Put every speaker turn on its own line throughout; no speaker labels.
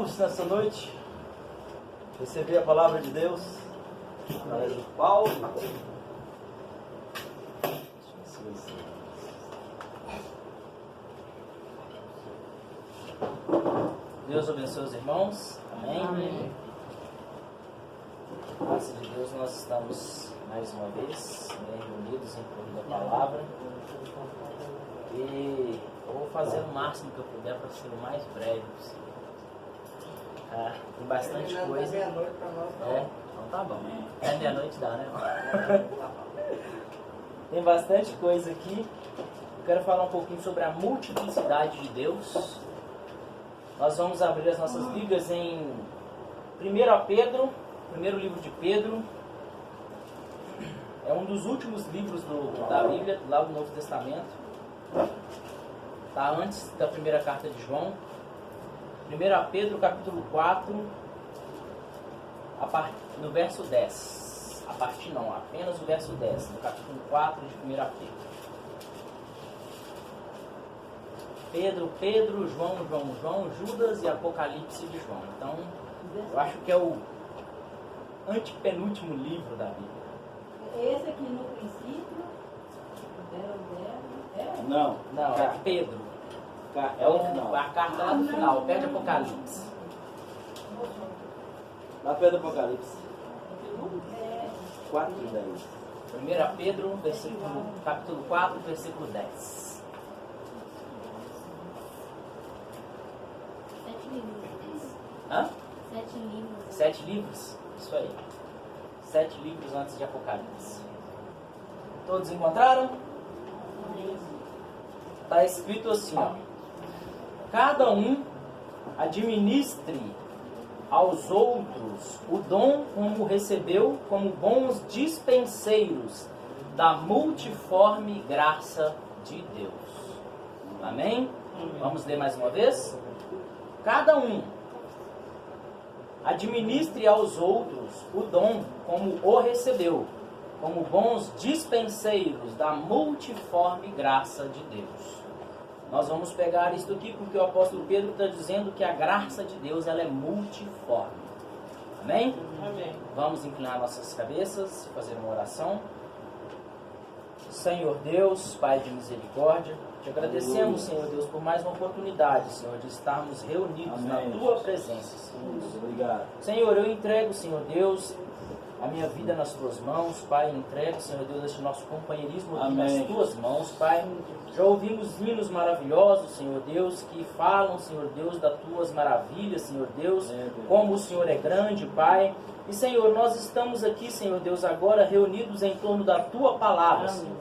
Vamos nessa noite receber a palavra de Deus através do Paulo. Deus abençoe os irmãos. Amém.
Amém.
Graças a Deus nós estamos mais uma vez reunidos em torno da palavra. E eu vou fazer o máximo que eu puder para ser o mais breve possível. Tem bastante coisa.
Meia-noite para nós.
Então tá bom. É meia-noite dá, né? Tem bastante coisa aqui. Eu quero falar um pouquinho sobre a multiplicidade de Deus. Nós vamos abrir as nossas Bíblias em 1 Pedro, primeiro livro de Pedro. É um dos últimos livros da Bíblia, lá do Novo Testamento. Está antes da primeira carta de João. 1 Pedro, capítulo 4, no verso 10. Apenas o verso 10, no capítulo 4 de 1 Pedro. Pedro, João, Judas e Apocalipse de João. Então, eu acho que é o antepenúltimo livro da Bíblia.
Esse aqui no princípio,
Não, é Pedro. É a carta lá do final, perto de Apocalipse.
Lá perto do Apocalipse. 4 e 10.
1 Pedro, capítulo 4, versículo 10.
7 livros.
Hã?
7 livros.
7 livros? Isso aí. 7 livros antes de Apocalipse. Todos encontraram? Está escrito assim, ó. Cada um administre aos outros o dom como recebeu, como bons dispenseiros da multiforme graça de Deus. Amém? Vamos ler mais uma vez? Cada um administre aos outros o dom como o recebeu, como bons dispenseiros da multiforme graça de Deus. Nós vamos pegar isso aqui porque o apóstolo Pedro está dizendo que a graça de Deus ela é multiforme. Amém?
Amém.
Vamos inclinar nossas cabeças e fazer uma oração. Senhor Deus, Pai de misericórdia, te agradecemos, Senhor Deus, por mais uma oportunidade, Senhor, de estarmos reunidos
Amém.
na Tua presença, Senhor.
Obrigado.
Senhor, eu entrego, Senhor Deus, a minha vida nas Tuas mãos, Pai. Entrego, Senhor Deus, este nosso companheirismo aqui
Amém.
nas Tuas mãos, Pai. Já ouvimos hinos maravilhosos, Senhor Deus, que falam, Senhor Deus, das Tuas maravilhas, Senhor Deus, como o Senhor é grande, Pai. E, Senhor, nós estamos aqui, Senhor Deus, agora reunidos em torno da Tua palavra, Senhor.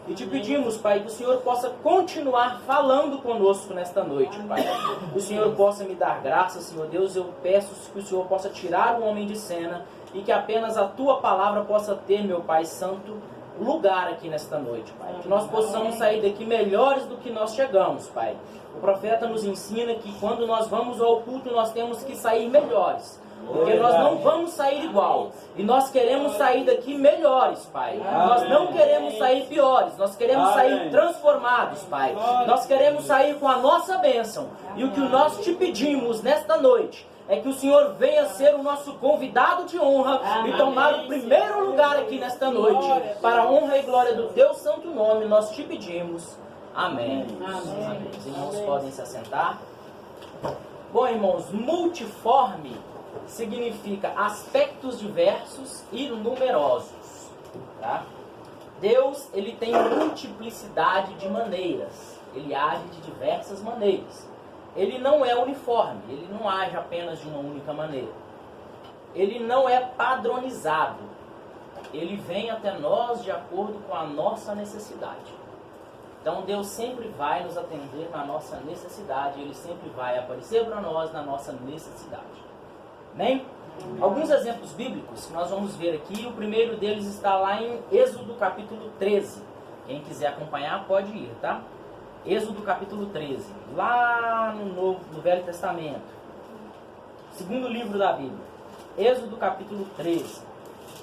E te pedimos, Pai, que o Senhor possa continuar falando conosco nesta noite, Pai. Que o Senhor possa me dar graça, Senhor Deus. Eu peço que o Senhor possa tirar o homem de cena e que apenas a Tua palavra possa ter, meu Pai Santo, lugar aqui nesta noite, Pai. Que nós possamos sair daqui melhores do que nós chegamos, Pai. O profeta nos ensina que quando nós vamos ao culto, nós temos que sair melhores. Porque nós não vamos sair igual. E nós queremos sair daqui melhores, Pai. Nós não queremos sair piores. Nós queremos sair transformados, Pai. Nós queremos sair com a nossa bênção. E o que nós te pedimos nesta noite é que o Senhor venha ser o nosso convidado de honra e tomar o primeiro lugar aqui nesta noite. Para a honra e glória do Teu santo nome, nós te pedimos. Amém. Amém. Os irmãos podem se assentar. Bom, irmãos, multiforme significa aspectos diversos e numerosos, tá? Deus, ele tem multiplicidade de maneiras. Ele age de diversas maneiras. Ele não é uniforme, ele não age apenas de uma única maneira. Ele não é padronizado. Ele vem até nós de acordo com a nossa necessidade. Então Deus sempre vai nos atender na nossa necessidade. Ele sempre vai aparecer para nós na nossa necessidade. Amém? Alguns exemplos bíblicos que nós vamos ver aqui. O primeiro deles está lá em Êxodo capítulo 13. Quem quiser acompanhar pode ir, tá? Êxodo capítulo 13, lá no Velho Testamento. Segundo livro da Bíblia. Êxodo capítulo 13.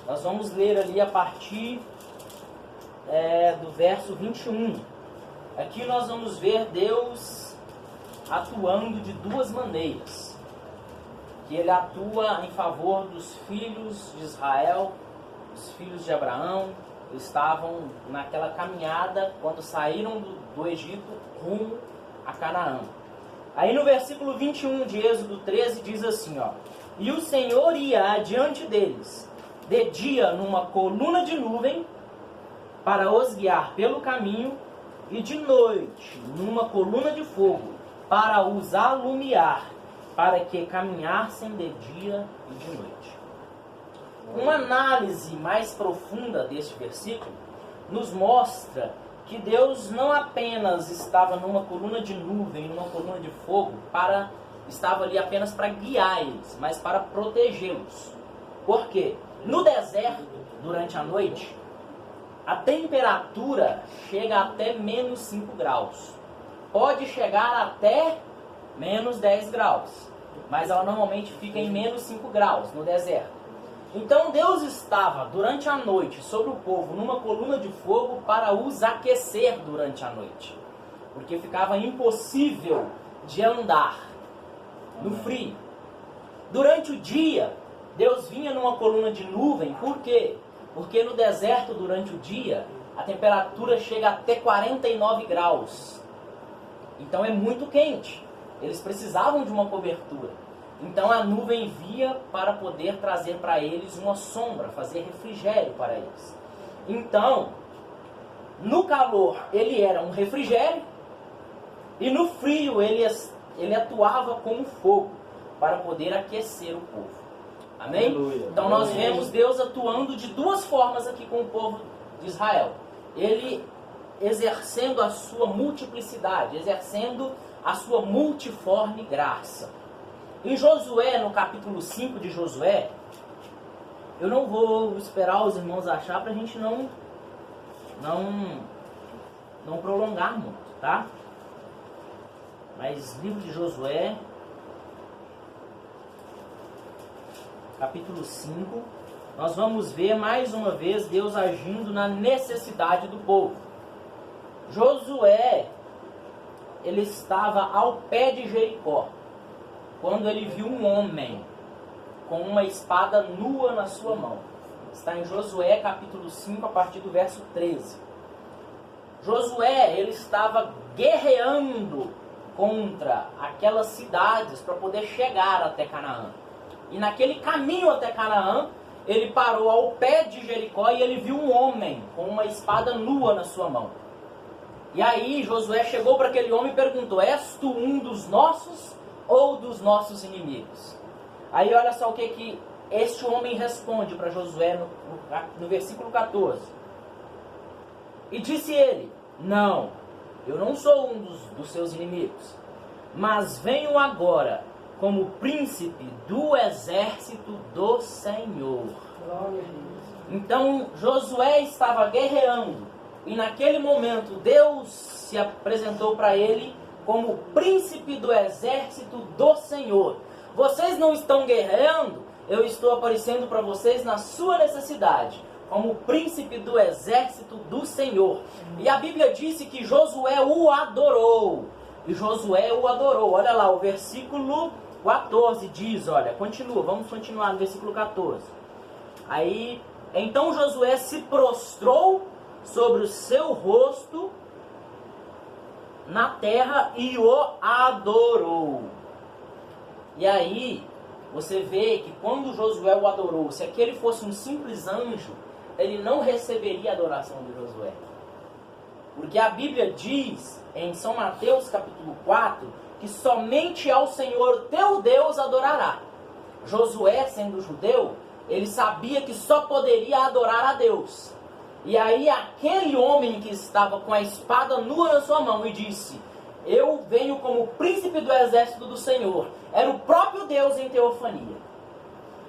Nós vamos ler ali a partir do verso 21. Aqui nós vamos ver Deus atuando de duas maneiras. que ele atua em favor dos filhos de Israel, os filhos de Abraão. Estavam naquela caminhada quando saíram do Egito rumo a Canaã. Aí no versículo 21 de Êxodo 13 diz assim, ó: e o Senhor ia adiante deles, de dia numa coluna de nuvem, para os guiar pelo caminho, e de noite numa coluna de fogo, para os alumiar, para que caminhassem de dia e de noite. Uma análise mais profunda deste versículo nos mostra que Deus não apenas estava numa coluna de nuvem, numa coluna de fogo, estava ali apenas para guiar eles, mas para protegê-los. Por quê? No deserto, durante a noite, a temperatura chega até menos 5 graus. Pode chegar até menos 10 graus, mas ela normalmente fica em menos 5 graus no deserto. Então Deus estava durante a noite sobre o povo numa coluna de fogo para os aquecer durante a noite, porque ficava impossível de andar no frio. Durante o dia, Deus vinha numa coluna de nuvem. Por quê? Porque no deserto, durante o dia, a temperatura chega até 49 graus. Então é muito quente. Eles precisavam de uma cobertura. Então a nuvem via para poder trazer para eles uma sombra, fazer refrigério para eles. Então, no calor ele era um refrigério, e no frio ele atuava como fogo, para poder aquecer o povo. Amém?
Aleluia.
Então nós
Amém.
vemos Deus atuando de duas formas aqui com o povo de Israel. Ele exercendo a sua multiplicidade, exercendo a sua multiforme graça. Em Josué, no capítulo 5 de Josué, eu não vou esperar os irmãos achar para a gente não prolongar muito, tá? Mas livro de Josué, capítulo 5, nós vamos ver mais uma vez Deus agindo na necessidade do povo. Josué, ele estava ao pé de Jericó, quando ele viu um homem com uma espada nua na sua mão. Está em Josué capítulo 5, a partir do verso 13. Josué, ele estava guerreando contra aquelas cidades para poder chegar até Canaã. E naquele caminho até Canaã, ele parou ao pé de Jericó e ele viu um homem com uma espada nua na sua mão. E aí Josué chegou para aquele homem e perguntou: és tu um dos nossos ou dos nossos inimigos? Aí olha só o que este homem responde para Josué no versículo 14. E disse ele: não, eu não sou um dos seus inimigos, mas venho agora como príncipe do exército do Senhor. Então Josué estava guerreando, e naquele momento Deus se apresentou para ele como príncipe do exército do Senhor. Vocês não estão guerreando, eu estou aparecendo para vocês na sua necessidade, como príncipe do exército do Senhor. E a Bíblia disse que Josué o adorou. E Josué o adorou. Olha lá, o versículo 14 diz, olha, vamos continuar no versículo 14. Aí, então Josué se prostrou sobre o seu rosto na terra e o adorou. E aí, você vê que quando Josué o adorou, se aquele fosse um simples anjo, ele não receberia a adoração de Josué. Porque a Bíblia diz, em São Mateus capítulo 4, que somente ao Senhor teu Deus adorará. Josué, sendo judeu, ele sabia que só poderia adorar a Deus. E aí aquele homem que estava com a espada nua na sua mão e disse: eu venho como príncipe do exército do Senhor. Era o próprio Deus em teofania.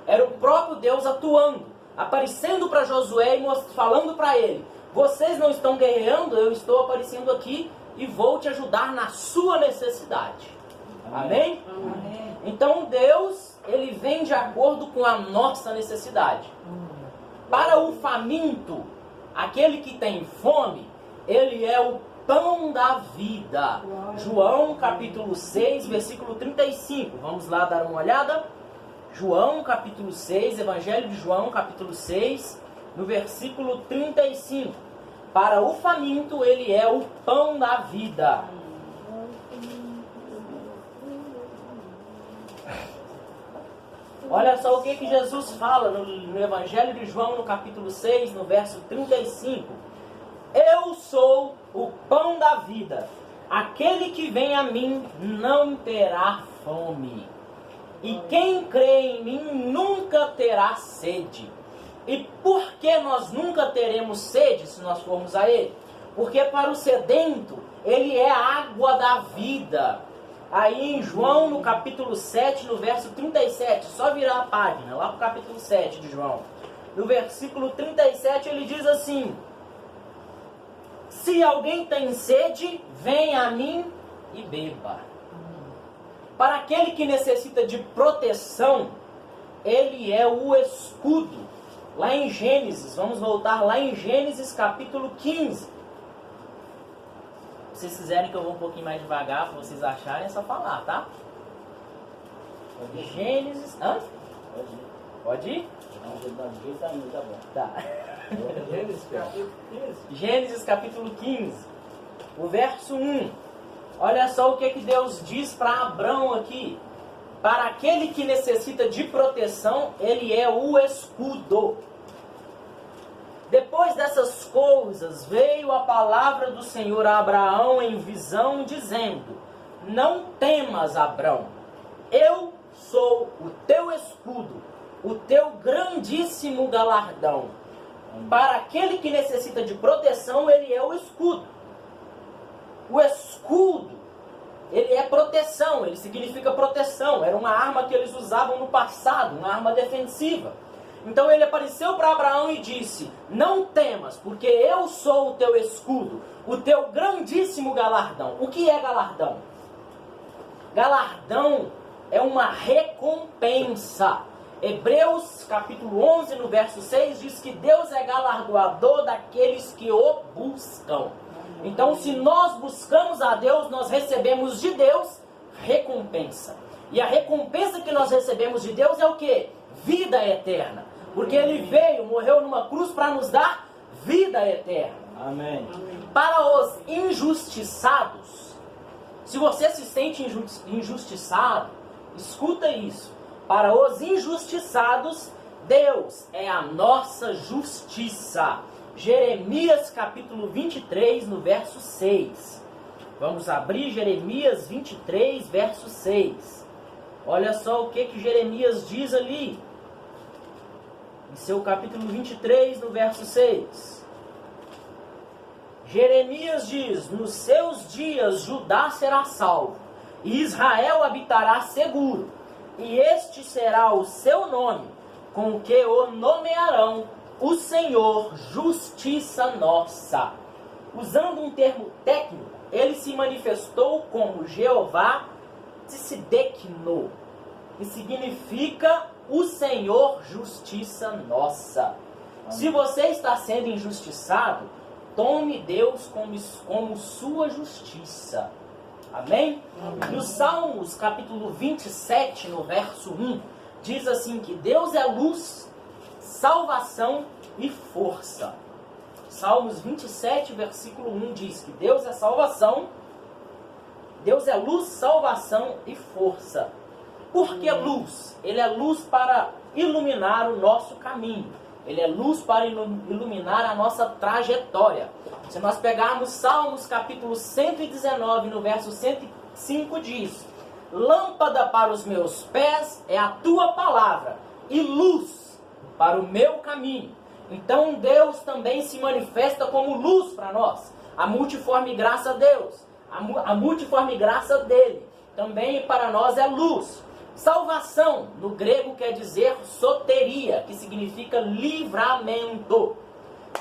Era o próprio Deus atuando, aparecendo para Josué e falando para ele: vocês não estão guerreando, eu estou aparecendo aqui e vou te ajudar na sua necessidade. Amém?
Amém.
Então Deus, ele vem de acordo com a nossa necessidade. Para o faminto, aquele que tem fome, ele é o pão da vida. João capítulo 6, versículo 35. Vamos lá dar uma olhada. João capítulo 6, Evangelho de João capítulo 6, no versículo 35. Para o faminto ele é o pão da vida. Olha só o que Jesus fala no Evangelho de João, no capítulo 6, no verso 35. Eu sou o pão da vida. Aquele que vem a mim não terá fome. E quem crê em mim nunca terá sede. E por que nós nunca teremos sede se nós formos a Ele? Porque para o sedento, Ele é a água da vida. Aí em João, no capítulo 7, no verso 37, só virar a página, lá para o capítulo 7 de João. No versículo 37 ele diz assim: se alguém tem sede, venha a mim e beba. Para aquele que necessita de proteção, ele é o escudo. Lá em Gênesis, vamos voltar lá em Gênesis capítulo 15. Se vocês quiserem que eu vou um pouquinho mais devagar, para vocês acharem, é só falar, tá? Gênesis... Hã? Pode ir? Tá. Gênesis capítulo 15, o verso 1. Olha só o que Deus diz para Abrão aqui. Para aquele que necessita de proteção, ele é o escudo. Depois dessas coisas, veio a palavra do Senhor a Abraão em visão, dizendo: não temas, Abrão, eu sou o teu escudo, o teu grandíssimo galardão. Para aquele que necessita de proteção, ele é o escudo. O escudo, ele é proteção, ele significa proteção. Era uma arma que eles usavam no passado, uma arma defensiva. Então ele apareceu para Abraão e disse: não temas, porque eu sou o teu escudo, o teu grandíssimo galardão. O que é galardão? Galardão é uma recompensa. Hebreus capítulo 11, no verso 6, diz que Deus é galardoador daqueles que o buscam. Então, se nós buscamos a Deus, nós recebemos de Deus recompensa. E a recompensa que nós recebemos de Deus é o quê? Vida eterna. Porque Ele veio, morreu numa cruz para nos dar vida eterna.
Amém.
Para os injustiçados, se você se sente injustiçado, escuta isso. Para os injustiçados, Deus é a nossa justiça. Jeremias capítulo 23, no verso 6. Vamos abrir Jeremias 23, verso 6. Olha só o que Jeremias diz ali. Em seu capítulo 23, no verso 6. Jeremias diz: nos seus dias Judá será salvo, e Israel habitará seguro, e este será o seu nome, com que o nomearão o Senhor, justiça nossa. Usando um termo técnico, ele se manifestou como Jeová Tsidekno, que significa o Senhor, justiça nossa. Amém. Se você está sendo injustiçado, tome Deus como sua justiça. Amém? Amém. No Salmos capítulo 27, no verso 1, diz assim que Deus é luz, salvação e força. Salmos 27, versículo 1 diz que Deus é salvação, Deus é luz, salvação e força. Por que luz? Ele é luz para iluminar o nosso caminho. Ele é luz para iluminar a nossa trajetória. Se nós pegarmos Salmos capítulo 119, no verso 105, diz: lâmpada para os meus pés é a tua palavra, e luz para o meu caminho. Então Deus também se manifesta como luz para nós. A multiforme graça de Deus, a multiforme graça dele, também para nós é luz. Salvação, no grego quer dizer soteria, que significa livramento.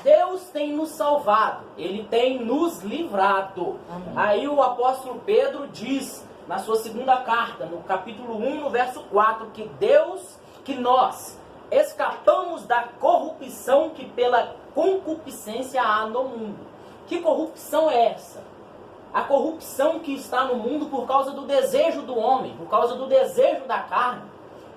Deus tem nos salvado, Ele tem nos livrado. Amém. Aí o apóstolo Pedro diz, na sua segunda carta, no capítulo 1, no verso 4, que nós escapamos da corrupção que pela concupiscência há no mundo. Que corrupção é essa? A corrupção que está no mundo por causa do desejo do homem, por causa do desejo da carne.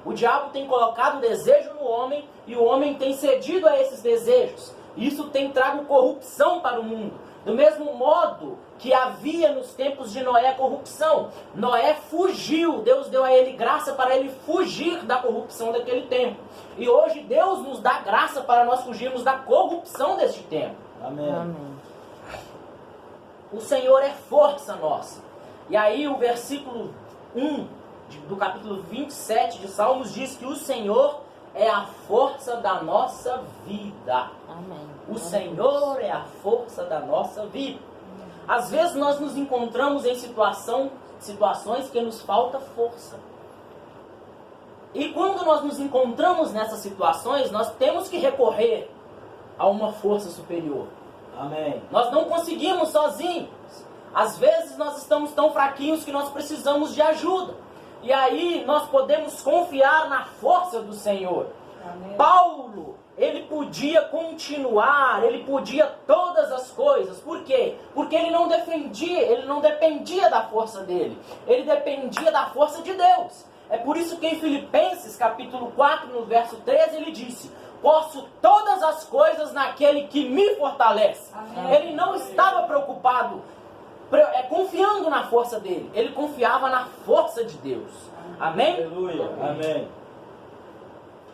O diabo tem colocado desejo no homem e o homem tem cedido a esses desejos. Isso tem trago corrupção para o mundo. Do mesmo modo que havia nos tempos de Noé corrupção. Noé fugiu, Deus deu a ele graça para ele fugir da corrupção daquele tempo. E hoje Deus nos dá graça para nós fugirmos da corrupção deste tempo.
Amém.
Amém.
O Senhor é força nossa. E aí o versículo 1 do capítulo 27 de Salmos diz que o Senhor é a força da nossa vida.
Amém.
O Senhor é a força da nossa vida. Às vezes nós nos encontramos em situações que nos falta força. E quando nós nos encontramos nessas situações, nós temos que recorrer a uma força superior.
Amém.
Nós não conseguimos sozinhos. Às vezes nós estamos tão fraquinhos que nós precisamos de ajuda. E aí nós podemos confiar na força do Senhor.
Amém.
Paulo, ele podia continuar, ele podia todas as coisas. Por quê? Porque ele não dependia da força dele. Ele dependia da força de Deus. É por isso que em Filipenses, capítulo 4, no verso 13, ele disse: posso todas as coisas naquele que me fortalece.
Amém.
Ele não estava preocupado, confiando na força dele. Ele confiava na força de Deus. Amém?
Aleluia. Amém.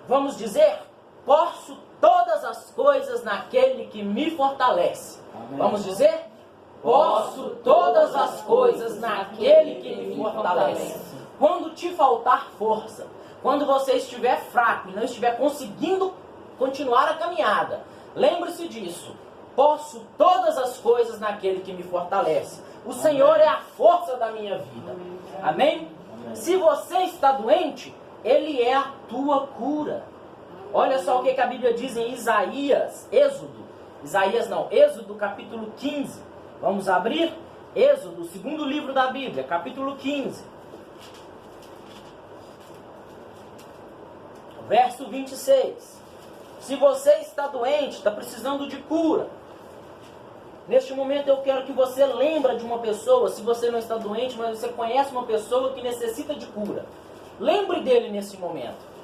Vamos dizer: posso todas as coisas naquele que me fortalece.
Amém.
Vamos dizer: posso todas as coisas naquele que me fortalece. Quando te faltar força, quando você estiver fraco e não estiver conseguindo continuar a caminhada, lembre-se disso: posso todas as coisas naquele que me fortalece. O Senhor é a força da minha vida. Amém? Se você está doente, Ele é a tua cura. Olha só o que a Bíblia diz em Êxodo capítulo 15. Vamos abrir Êxodo, o segundo livro da Bíblia, capítulo 15. Verso 26. Se você está doente, está precisando de cura, neste momento eu quero que você lembre de uma pessoa. Se você não está doente, mas você conhece uma pessoa que necessita de cura, lembre dele nesse momento.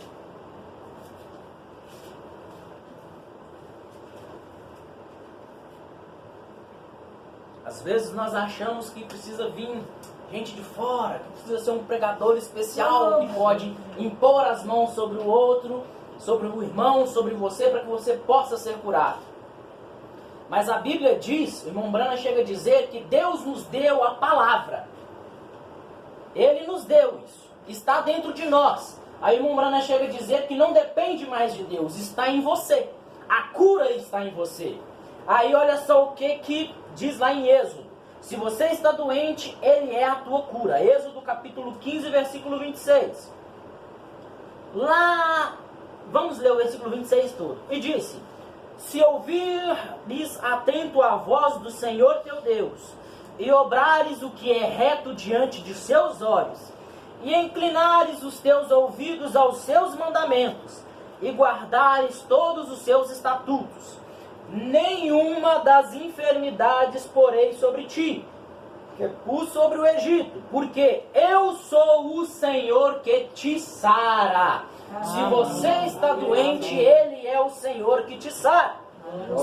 Às vezes nós achamos que precisa vir gente de fora, que precisa ser um pregador especial que pode impor as mãos sobre o outro, sobre o irmão, sobre você, para que você possa ser curado. Mas a Bíblia diz, o irmão Brana chega a dizer, que Deus nos deu a palavra. Ele nos deu isso, está dentro de nós. Aí o irmão Brana chega a dizer que não depende mais de Deus, está em você. A cura está em você. Aí olha só o que diz lá em Êxodo. Se você está doente, Ele é a tua cura. Êxodo capítulo 15, versículo 26. Lá, vamos ler o versículo 26 todo. E disse: se ouvires atento a voz do Senhor teu Deus, e obrares o que é reto diante de seus olhos, e inclinares os teus ouvidos aos seus mandamentos, e guardares todos os seus estatutos, nenhuma das enfermidades porei sobre ti, que pus sobre o Egito, porque eu sou o Senhor que te sara. Se você está doente, Ele é o Senhor que te sara.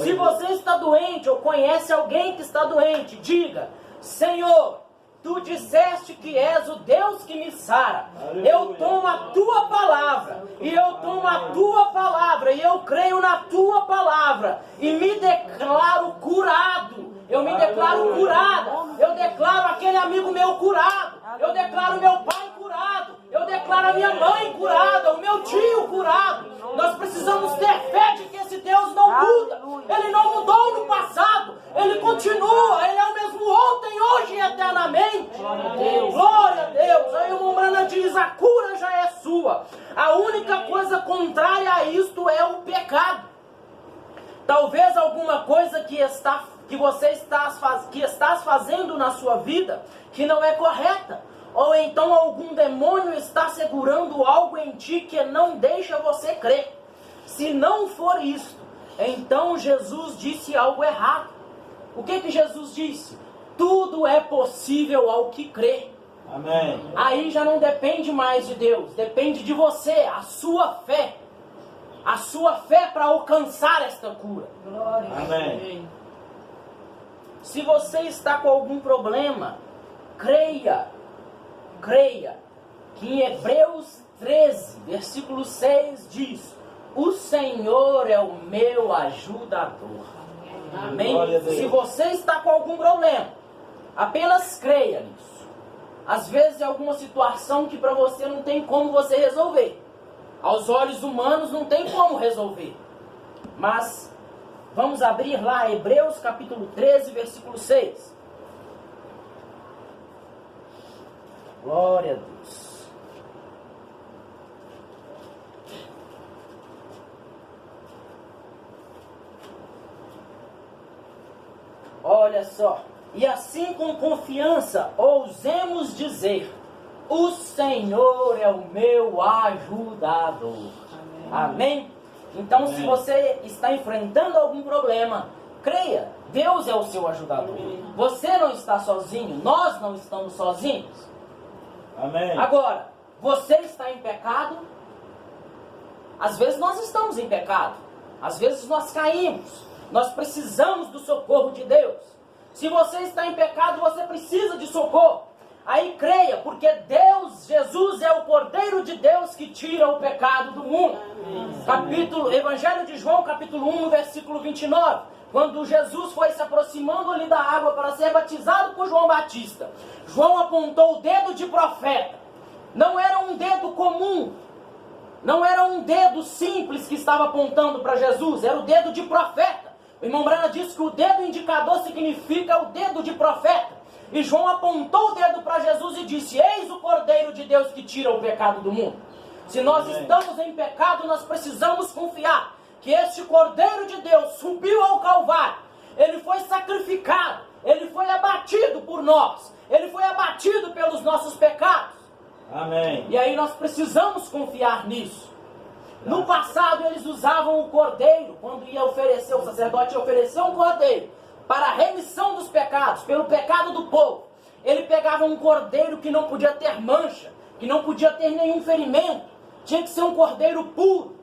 Se você está doente ou conhece alguém que está doente, diga: Senhor, Tu disseste que és o Deus que me sara. Eu tomo a Tua palavra, e eu tomo a Tua palavra, e eu creio na Tua palavra, e me declaro curado. Eu me declaro curada. Eu declaro aquele amigo meu curado. Eu declaro meu pai curado. Eu declaro a minha mãe curada, o meu tio curado. Nós precisamos ter fé de que esse Deus não muda. Ele não mudou no passado. Ele continua. Ele é o mesmo ontem, hoje e eternamente. Glória a Deus. Aí o Mombrana diz: a cura já é sua. A única coisa contrária a isto é o pecado. Talvez alguma coisa que estás fazendo na sua vida que não é correta. Ou então algum demônio está segurando algo em ti que não deixa você crer. Se não for isto, então Jesus disse algo errado. O que Jesus disse? Tudo é possível ao que crê.
Amém.
Aí já não depende mais de Deus, depende de você, a sua fé. A sua fé para alcançar esta cura.
Glória.
Amém.
Se você está com algum problema, creia que em Hebreus 13, versículo 6 diz: o Senhor é o meu ajudador. Amém?
Glória a Deus.
Se você está com algum problema, apenas creia nisso. Às vezes é alguma situação que para você não tem como você resolver. Aos olhos humanos não tem como resolver. Mas vamos abrir lá Hebreus capítulo 13, versículo 6. Glória a Deus. Olha só. E assim com confiança ousemos dizer: o Senhor é o meu ajudador. Amém? Então,
Amém.
se você está enfrentando algum problema, creia, Deus é o seu ajudador. Você não está sozinho, nós não estamos sozinhos.
Amém.
Agora, você está em pecado? Às vezes nós estamos em pecado. Às vezes nós caímos. Nós precisamos do socorro de Deus. Se você está em pecado, você precisa de socorro. Aí creia, porque Deus, Jesus é o Cordeiro de Deus que tira o pecado do mundo. Evangelho de João, capítulo 1, versículo 29. Quando Jesus foi se aproximando ali da água para ser batizado por João Batista, João apontou o dedo de profeta. Não era um dedo comum, não era um dedo simples que estava apontando para Jesus, era o dedo de profeta. O irmão Brana disse que o dedo indicador significa o dedo de profeta. E João apontou o dedo para Jesus e disse: eis o Cordeiro de Deus que tira o pecado do mundo. Se nós
Amém.
estamos em pecado, nós precisamos confiar que este Cordeiro de Deus subiu ao Calvário. Ele foi sacrificado, ele foi abatido por nós, ele foi abatido pelos nossos pecados.
Amém.
E aí nós precisamos confiar nisso. No passado eles usavam o cordeiro, quando ia oferecer, o sacerdote ia oferecer um cordeiro para a remissão dos pecados, pelo pecado do povo. Ele pegava um cordeiro que não podia ter mancha, que não podia ter nenhum ferimento, tinha que ser um cordeiro puro.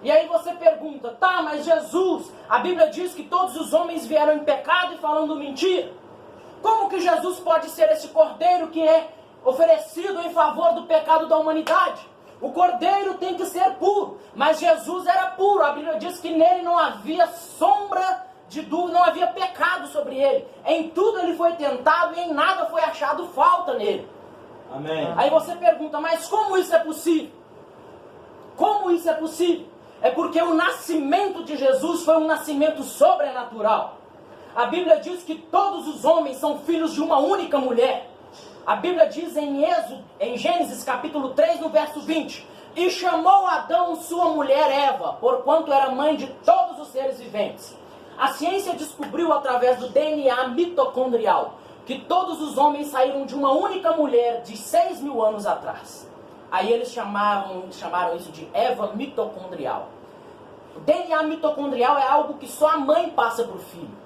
E aí você pergunta: tá, mas Jesus, a Bíblia diz que todos os homens vieram em pecado e falando mentira. Como que Jesus pode ser esse cordeiro que é oferecido em favor do pecado da humanidade? O cordeiro tem que ser puro, mas Jesus era puro. A Bíblia diz que nele não havia sombra de dúvida, não havia pecado sobre ele. Em tudo ele foi tentado e em nada foi achado falta nele.
Amém.
Aí você pergunta: mas como isso é possível? Como isso é possível? É porque o nascimento de Jesus foi um nascimento sobrenatural. A Bíblia diz que todos os homens são filhos de uma única mulher. A Bíblia diz em Gênesis capítulo 3, no verso 20: e chamou Adão sua mulher Eva, porquanto era mãe de todos os seres viventes. A ciência descobriu através do DNA mitocondrial que todos os homens saíram de uma única mulher de 6.000 anos atrás. Aí eles chamaram isso de Eva mitocondrial. O DNA mitocondrial é algo que só a mãe passa para o filho.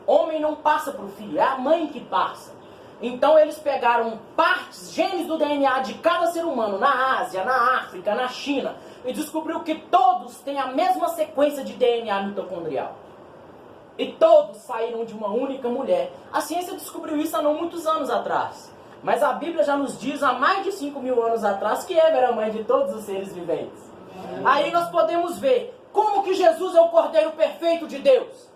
Homem não passa para o filho, é a mãe que passa. Então eles pegaram partes, genes do DNA de cada ser humano na Ásia, na África, na China, e descobriu que todos têm a mesma sequência de DNA mitocondrial. E todos saíram de uma única mulher. A ciência descobriu isso há não muitos anos atrás. Mas a Bíblia já nos diz há mais de 5.000 anos atrás que Eva era a mãe de todos os seres viventes. Aí nós podemos ver como que Jesus é o Cordeiro perfeito de Deus.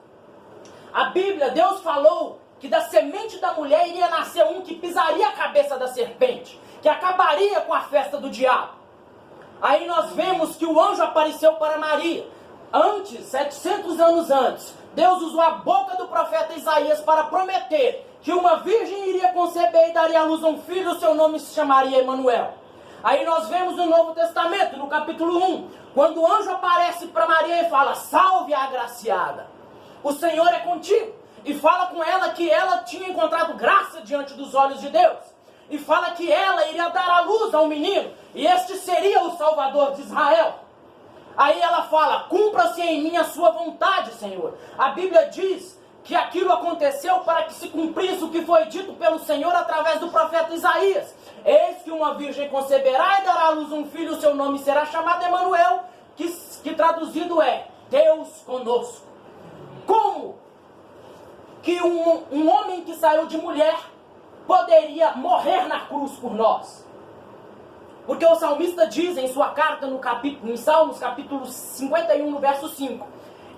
A Bíblia, Deus falou que da semente da mulher iria nascer um que pisaria a cabeça da serpente, que acabaria com a festa do diabo. Aí nós vemos que o anjo apareceu para Maria. Antes, 700 anos antes, Deus usou a boca do profeta Isaías para prometer que uma virgem iria conceber e daria à luz a um filho, o seu nome se chamaria Emanuel. Aí nós vemos no Novo Testamento, no capítulo 1, quando o anjo aparece para Maria e fala: salve a agraciada, o Senhor é contigo. E fala com ela que ela tinha encontrado graça diante dos olhos de Deus. E fala que ela iria dar à luz a um menino, e este seria o Salvador de Israel. Aí ela fala: cumpra-se em mim a sua vontade, Senhor. A Bíblia diz que aquilo aconteceu para que se cumprisse o que foi dito pelo Senhor através do profeta Isaías. Eis que uma virgem conceberá e dará à luz um filho, o seu nome será chamado Emanuel, que traduzido é Deus conosco. Como que um homem que saiu de mulher poderia morrer na cruz por nós? Porque o salmista diz em sua carta em Salmos capítulo 51, no verso 5: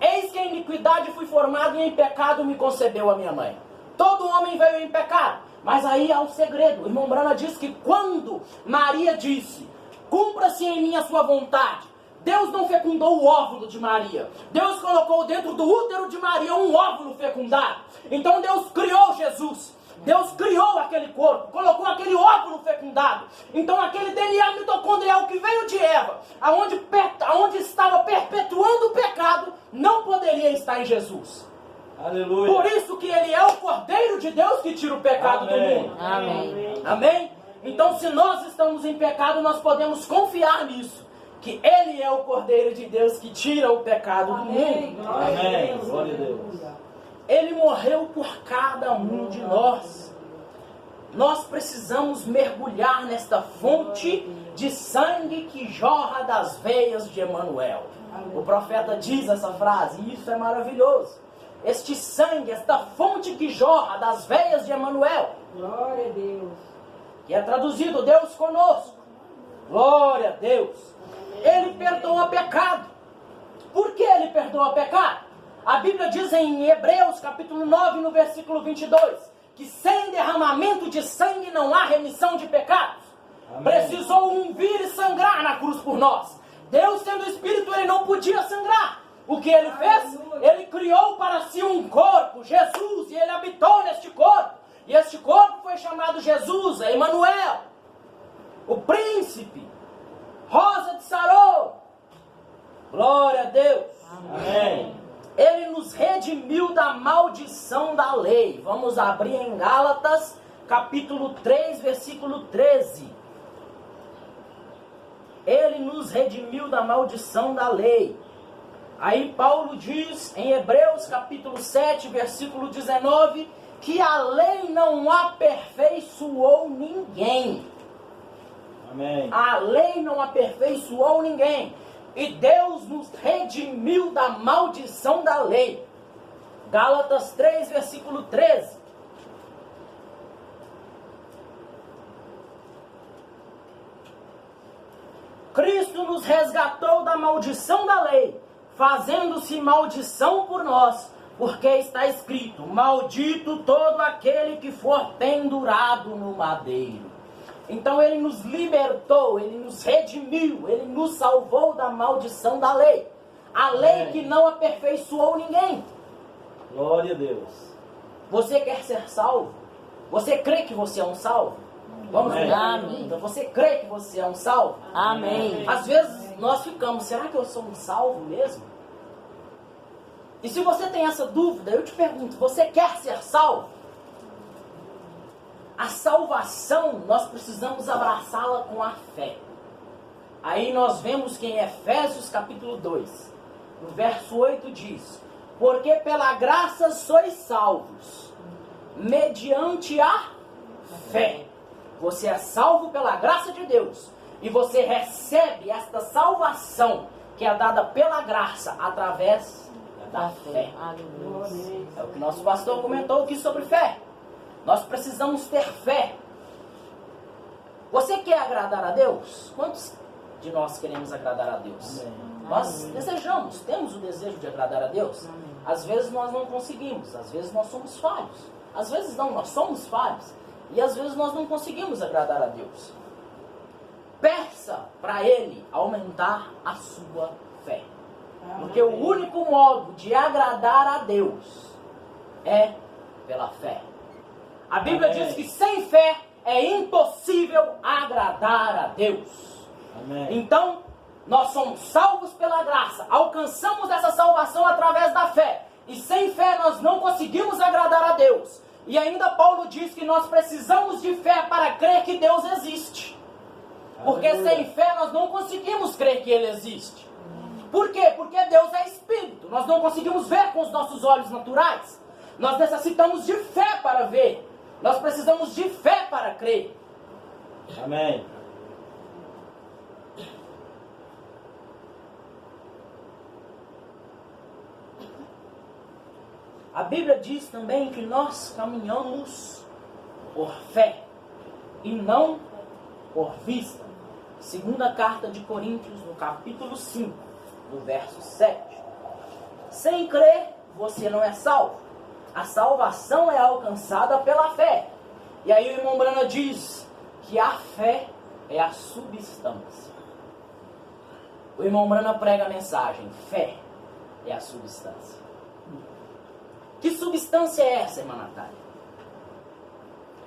eis que em iniquidade fui formado e em pecado me concebeu a minha mãe. Todo homem veio em pecado. Mas aí há um segredo. O irmão Brana diz que quando Maria disse, cumpra-se em mim a sua vontade, Deus não fecundou o óvulo de Maria. Deus colocou dentro do útero de Maria um óvulo fecundado. Então Deus criou Jesus. Deus criou aquele corpo, colocou aquele óvulo fecundado. Então aquele DNA mitocondrial que veio de Eva, aonde estava perpetuando o pecado, não poderia estar em Jesus.
Aleluia.
Por isso que ele é o Cordeiro de Deus que tira o pecado do mundo.
Amém.
Amém? Então se nós estamos em pecado, nós podemos confiar nisso. Que ele é o Cordeiro de Deus que tira o pecado do mundo.
Amém. Glória a Deus.
Ele morreu por cada um de nós. Nós precisamos mergulhar nesta fonte de sangue que jorra das veias de Emanuel. O profeta diz essa frase, e isso é maravilhoso. Este sangue, esta fonte que jorra das veias de Emanuel.
Glória a Deus.
Que é traduzido Deus conosco. Glória a Deus. Ele perdoa pecado. Por que ele perdoa pecado? A Bíblia diz em Hebreus capítulo 9, no versículo 22, que sem derramamento de sangue não há remissão de pecados.
Amém.
Precisou um vir e sangrar na cruz por nós. Deus sendo Espírito, ele não podia sangrar. O que ele fez? Ele criou para si um corpo, Jesus, e ele habitou neste corpo. E este corpo foi chamado Jesus, Emanuel, o príncipe, Rosa de Sarô. Glória a Deus.
Amém.
Ele nos redimiu da maldição da lei. Vamos abrir em Gálatas, capítulo 3, versículo 13. Ele nos redimiu da maldição da lei. Aí Paulo diz em Hebreus, capítulo 7, versículo 19, que a lei não aperfeiçoou ninguém.
Amém.
A lei não aperfeiçoou ninguém. E Deus nos redimiu da maldição da lei. Gálatas 3, versículo 13. Cristo nos resgatou da maldição da lei, fazendo-se maldição por nós, porque está escrito, maldito todo aquele que for pendurado no madeiro. Então ele nos libertou, ele nos redimiu, ele nos salvou da maldição da lei. A lei que não aperfeiçoou ninguém.
Glória a Deus.
Você quer ser salvo? Você crê que você é um salvo? Vamos
Amém.
ver a pergunta. Você crê que você é um salvo?
Amém.
Às vezes nós ficamos, será que eu sou um salvo mesmo? E se você tem essa dúvida, eu te pergunto, você quer ser salvo? A salvação, nós precisamos abraçá-la com a fé. Aí nós vemos que em Efésios capítulo 2, no verso 8 diz, porque pela graça sois salvos, mediante a fé. Você é salvo pela graça de Deus. E você recebe esta salvação que é dada pela graça através da fé.
Aleluia.
É o que nosso pastor comentou aqui sobre fé. Nós precisamos ter fé. Você quer agradar a Deus? Quantos de nós queremos agradar a Deus?
Amém.
Nós desejamos, temos o desejo de agradar a Deus. Às vezes nós não conseguimos, às vezes nós somos falhos. Às vezes não, nós somos falhos. E às vezes nós não conseguimos agradar a Deus. Peça para Ele aumentar a sua fé. Porque o único modo de agradar a Deus é pela fé. A Bíblia
Amém.
diz que sem fé é impossível agradar a Deus.
Amém.
Então, nós somos salvos pela graça, alcançamos essa salvação através da fé. E sem fé nós não conseguimos agradar a Deus. E ainda Paulo diz que nós precisamos de fé para crer que Deus existe. Porque
Aleluia.
sem fé nós não conseguimos crer que Ele existe. Por quê? Porque Deus é Espírito. Nós não conseguimos ver com os nossos olhos naturais. Nós necessitamos de fé para ver. Nós precisamos de fé para crer.
Amém.
A Bíblia diz também que nós caminhamos por fé e não por vista. Segunda carta de Coríntios, no capítulo 5, no verso 7. Sem crer, você não é salvo. A salvação é alcançada pela fé. E aí o irmão Brana diz que a fé é a substância. O irmão Brana prega a mensagem: fé é a substância. Que substância é essa, irmã Natália?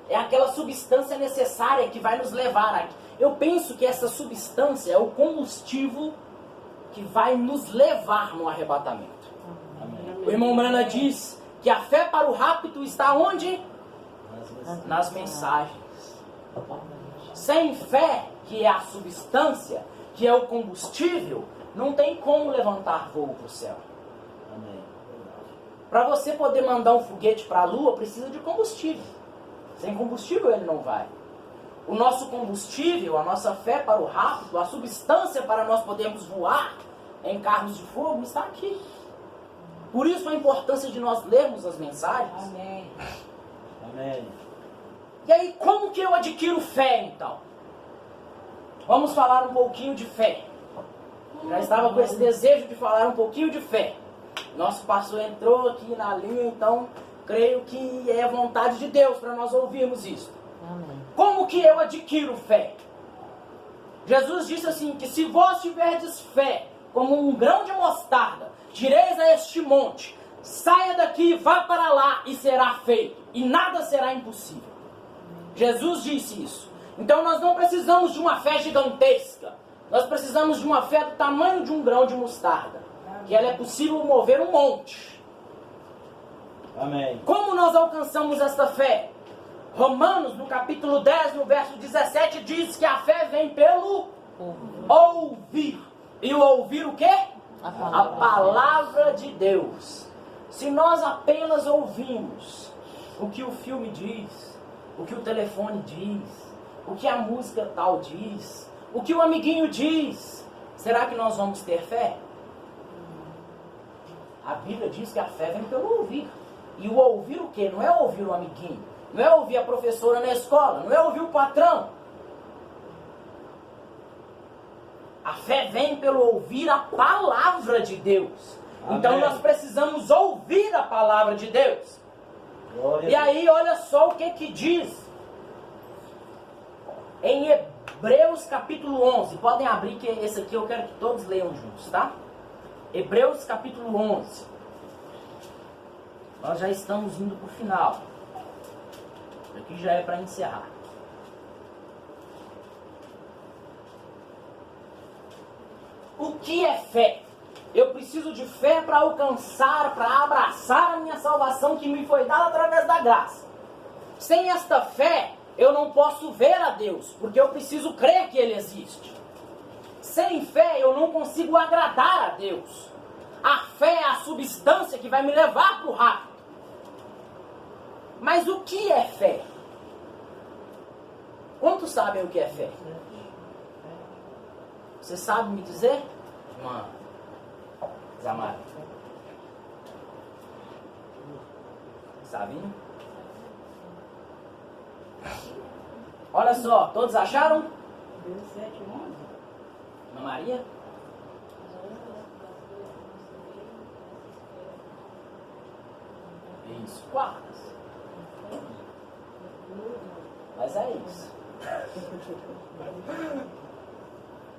É aquela substância necessária que vai nos levar aqui. Eu penso que essa substância é o combustível que vai nos levar no arrebatamento.
Amém.
O irmão Brana diz que a fé para o rapto está onde? Nas mensagens. Sem fé, que é a substância, que é o combustível, não tem como levantar voo para o céu.
Amém.
Para você poder mandar um foguete para a lua, precisa de combustível. Sem combustível ele não vai. O nosso combustível, a nossa fé para o rapto, a substância para nós podermos voar em carros de fogo está aqui. Por isso a importância de nós lermos as mensagens.
Amém.
Amém.
E aí, como que eu adquiro fé, então? Vamos falar um pouquinho de fé. Já estava com esse desejo de falar um pouquinho de fé. Nosso pastor entrou aqui na linha, então creio que é vontade de Deus para nós ouvirmos isso.
Amém.
Como que eu adquiro fé? Jesus disse assim, que se vós tiverdes fé, como um grão de mostarda, direis a este monte, saia daqui, vá para lá e será feito, e nada será impossível. Jesus disse isso. Então nós não precisamos de uma fé gigantesca, nós precisamos de uma fé do tamanho de um grão de mostarda, que ela é possível mover um monte.
Amém.
Como nós alcançamos esta fé? Romanos, no capítulo 10, no verso 17, diz que a fé vem pelo ouvir. E o ouvir o quê? A palavra de Deus. Se nós apenas ouvimos o que o filme diz, o que o telefone diz, o que a música tal diz, o que o amiguinho diz, será que nós vamos ter fé? A Bíblia diz que a fé vem pelo ouvir. E o ouvir o quê? Não é ouvir o amiguinho, não é ouvir a professora na escola, não é ouvir o patrão. A fé vem pelo ouvir a palavra de Deus.
Amém.
Então nós precisamos ouvir a palavra de Deus.
Glória
E
a Deus.
aí olha só o que diz em Hebreus capítulo 11. Podem abrir, que esse aqui eu quero que todos leiam juntos, tá? Hebreus capítulo 11. Nós já estamos indo para o final. Aqui já é para encerrar. O que é fé? Eu preciso de fé para alcançar, para abraçar a minha salvação que me foi dada através da graça. Sem esta fé, eu não posso ver a Deus, porque eu preciso crer que Ele existe. Sem fé, eu não consigo agradar a Deus. A fé é a substância que vai me levar para o rapto. Mas o que é fé? Quantos sabem o que é fé? Você sabe me dizer? Irmã Zamara. Sabe? Olha só, todos acharam?
17, 11.
Irmã Maria? Isso, quartas. Mas é isso.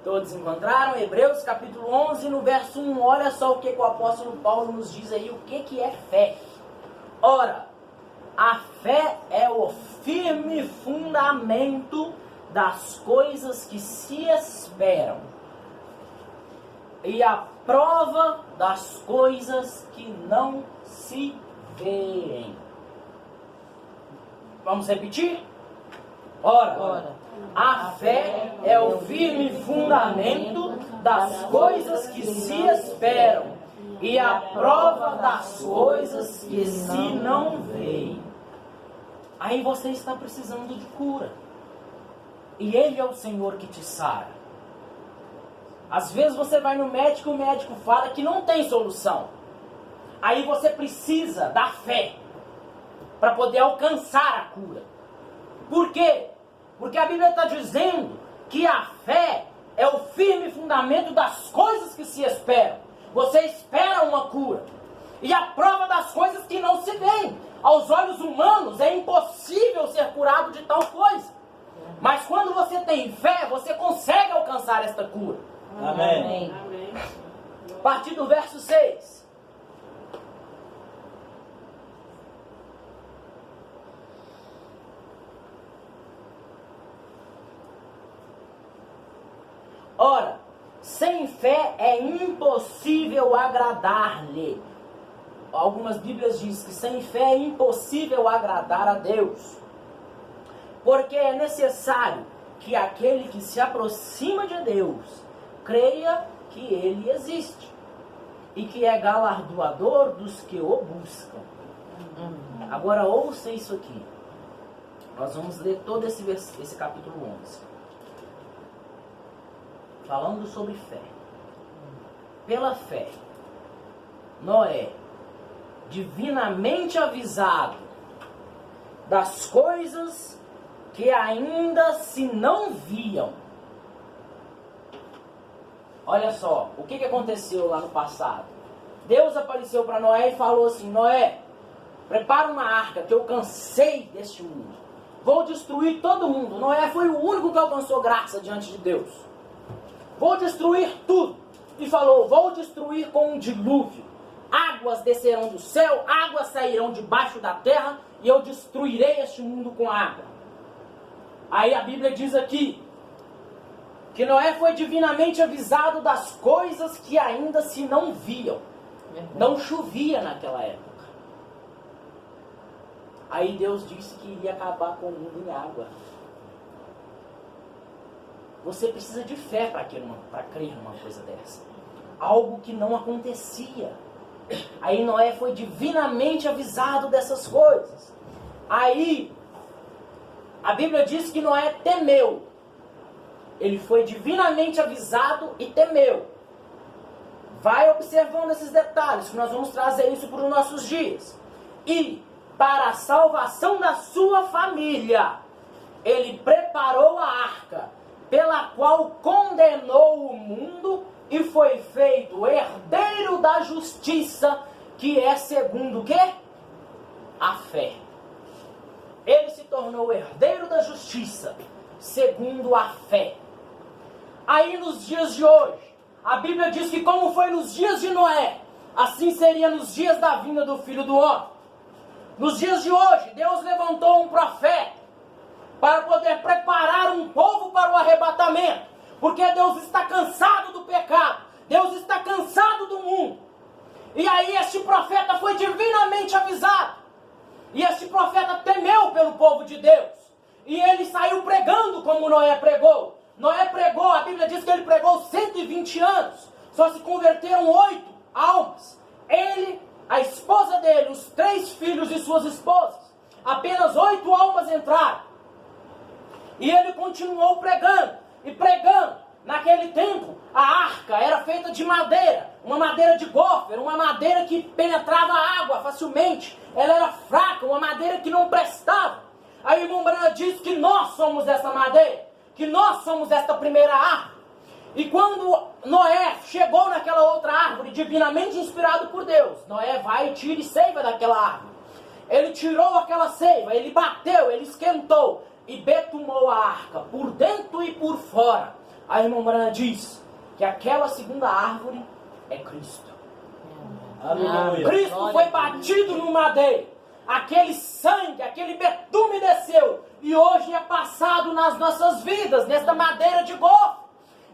Todos encontraram? Hebreus capítulo 11, no verso 1. Olha só o que o apóstolo Paulo nos diz aí, o que é fé. Ora, a fé é o firme fundamento das coisas que se esperam e a prova das coisas que não se veem. Vamos repetir? Ora, a fé é o firme fundamento das coisas que se esperam e a prova das coisas que se não veem. Aí você está precisando de cura. E Ele é o Senhor que te sara. Às vezes você vai no médico e o médico fala que não tem solução. Aí você precisa da fé para poder alcançar a cura. Por quê? Porque a Bíblia está dizendo que a fé é o firme fundamento das coisas que se esperam. Você espera uma cura. E a prova das coisas que não se veem. Aos olhos humanos é impossível ser curado de tal coisa. Mas quando você tem fé, você consegue alcançar esta cura.
Amém.
Amém.
A partir do verso 6. Ora, sem fé é impossível agradar-lhe. Algumas Bíblias dizem que sem fé é impossível agradar a Deus. Porque é necessário que aquele que se aproxima de Deus creia que Ele existe e que é galardoador dos que o buscam. Agora ouça isso aqui. Nós vamos ler todo esse capítulo 11. Falando sobre fé. Pela fé, Noé, divinamente avisado das coisas que ainda se não viam. Olha só, o que aconteceu lá no passado? Deus apareceu para Noé e falou assim: Noé, prepara uma arca que eu cansei deste mundo. Vou destruir todo mundo. Noé foi o único que alcançou graça diante de Deus. Vou destruir tudo. E falou: vou destruir com um dilúvio. Águas descerão do céu, águas sairão debaixo da terra, e eu destruirei este mundo com água. Aí a Bíblia diz aqui que Noé foi divinamente avisado das coisas que ainda se não viam. Não chovia naquela época. Aí Deus disse que iria acabar com o mundo em água. Você precisa de fé para crer numa coisa dessa. Algo que não acontecia. Aí Noé foi divinamente avisado dessas coisas. Aí a Bíblia diz que Noé temeu. Ele foi divinamente avisado e temeu. Vai observando esses detalhes, que nós vamos trazer isso para os nossos dias. E para a salvação da sua família, ele preparou a arca, pela qual condenou o mundo e foi feito herdeiro da justiça, que é segundo o quê? A fé. Ele se tornou herdeiro da justiça, segundo a fé. Aí nos dias de hoje, a Bíblia diz que como foi nos dias de Noé, assim seria nos dias da vinda do Filho do Homem. Nos dias de hoje, Deus levantou um profeta para poder preparar um povo para o arrebatamento. Porque Deus está cansado do pecado. Deus está cansado do mundo. E aí este profeta foi divinamente avisado. E este profeta temeu pelo povo de Deus. E ele saiu pregando como Noé pregou. Noé pregou, a Bíblia diz que ele pregou 120 anos. Só se converteram 8 almas. Ele, a esposa dele, os 3 filhos de suas esposas. Apenas 8 almas entraram. E ele continuou pregando. E pregando. Naquele tempo, a arca era feita de madeira. Uma madeira de gófer. Uma madeira que penetrava a água facilmente. Ela era fraca, uma madeira que não prestava. Aí o irmão Branham diz que nós somos essa madeira. Que nós somos esta primeira árvore. E quando Noé chegou naquela outra árvore, divinamente inspirado por Deus, Noé vai e tira e seiva daquela árvore. Ele tirou aquela seiva, ele bateu, ele esquentou e betumou a arca, por dentro e por fora. A irmã Branham diz que aquela segunda árvore é Cristo.
Aleluia.
Cristo foi batido no madeiro. Aquele sangue, aquele betume desceu. E hoje é passado nas nossas vidas, nesta madeira de golfe.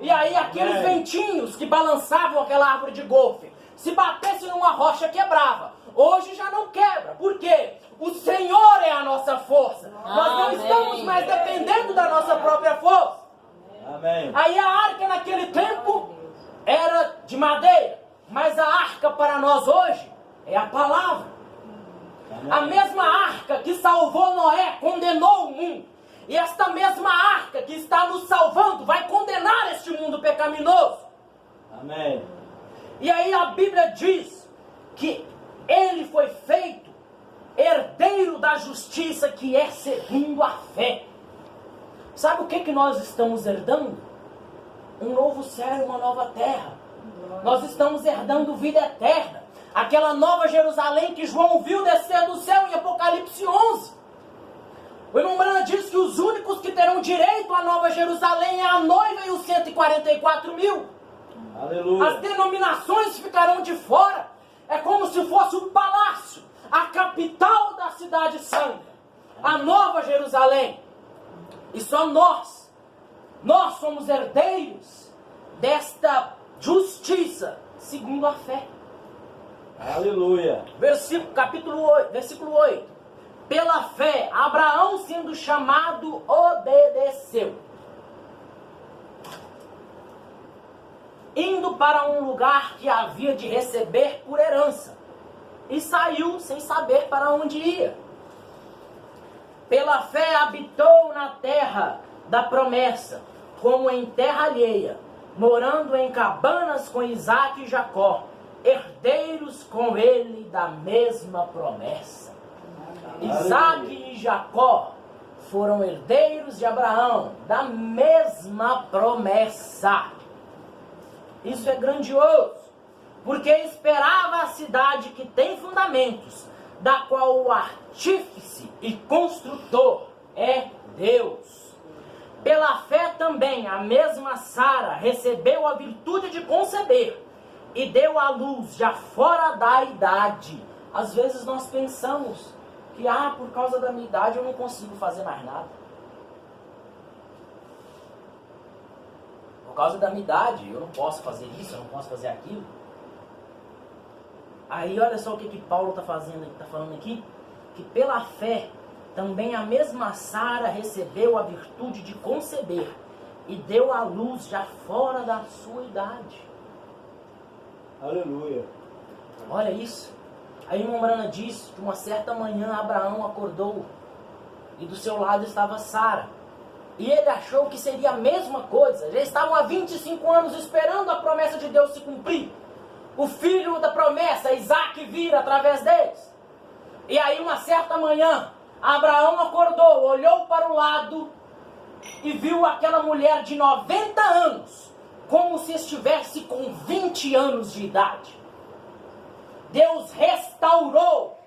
E aí aqueles ventinhos que balançavam aquela árvore de golfe, se batesse numa rocha, quebrava. Hoje já não quebra. Por quê? O Senhor é a nossa força. Nós não estamos mais dependendo da nossa própria força.
Amém.
Aí a arca naquele tempo era de madeira. Mas a arca para nós hoje é a palavra. A mesma arca que salvou Noé condenou o mundo. E esta mesma arca que está nos salvando vai condenar este mundo pecaminoso.
Amém.
E aí a Bíblia diz que ele foi feito herdeiro da justiça que é segundo a fé. Sabe o que nós estamos herdando? Um novo céu e uma nova terra. Nós estamos herdando vida eterna. Aquela nova Jerusalém que João viu descer do céu em Apocalipse 11. O irmão Branham diz que os únicos que terão direito à nova Jerusalém é a noiva e os 144 mil.
Aleluia.
As denominações ficarão de fora. É como se fosse um palácio, a capital da cidade santa, a nova Jerusalém. E só nós somos herdeiros desta justiça segundo a fé.
Aleluia.
Versículo 8. Pela fé, Abraão, sendo chamado, obedeceu, indo para um lugar que havia de receber por herança, e saiu sem saber para onde ia. Pela fé habitou na terra da promessa, como em terra alheia, morando em cabanas com Isaque e Jacó, herdeiros com ele da mesma promessa. Isaque e Jacó foram herdeiros de Abraão, da mesma promessa. Isso é grandioso, porque esperava a cidade que tem fundamentos, da qual o artífice e construtor é Deus. Pela fé também, a mesma Sara recebeu a virtude de conceber e deu à luz já fora da idade. Às vezes nós pensamos que, por causa da minha idade eu não consigo fazer mais nada. Por causa da minha idade eu não posso fazer isso, eu não posso fazer aquilo. Aí olha só o que Paulo está falando aqui, que pela fé também a mesma Sara recebeu a virtude de conceber e deu à luz já fora da sua idade.
Aleluia.
Olha isso. Aí irmã Brana diz que uma certa manhã Abraão acordou e do seu lado estava Sara. E ele achou que seria a mesma coisa. Já estavam há 25 anos esperando a promessa de Deus se cumprir. O filho da promessa, Isaque, vir através deles. E aí uma certa manhã, Abraão acordou, olhou para o lado e viu aquela mulher de 90 anos, como se estivesse com 20 anos de idade. Deus restaurou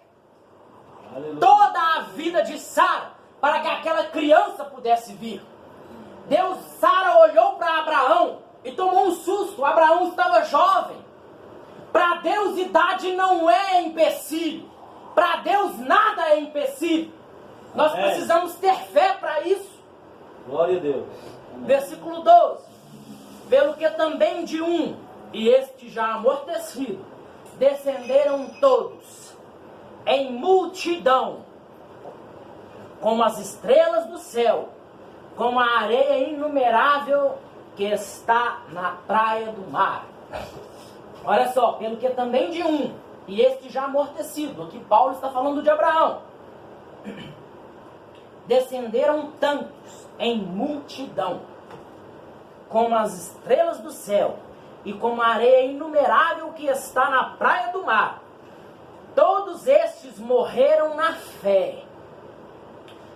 toda a vida de Sara para que aquela criança pudesse vir. Sara olhou para Abraão e tomou um susto. Abraão estava jovem. Para Deus, idade não é empecilho. Para Deus, nada é empecilho. Nós precisamos ter fé para isso.
Glória a Deus. Amém.
Versículo 12. Pelo que também de um, e este já amortecido, descenderam todos em multidão, como as estrelas do céu, como a areia inumerável que está na praia do mar. Olha só, pelo que também de um, e este já amortecido, aqui Paulo está falando de Abraão, descenderam tantos em multidão, como as estrelas do céu, e como a areia inumerável que está na praia do mar. Todos estes morreram na fé,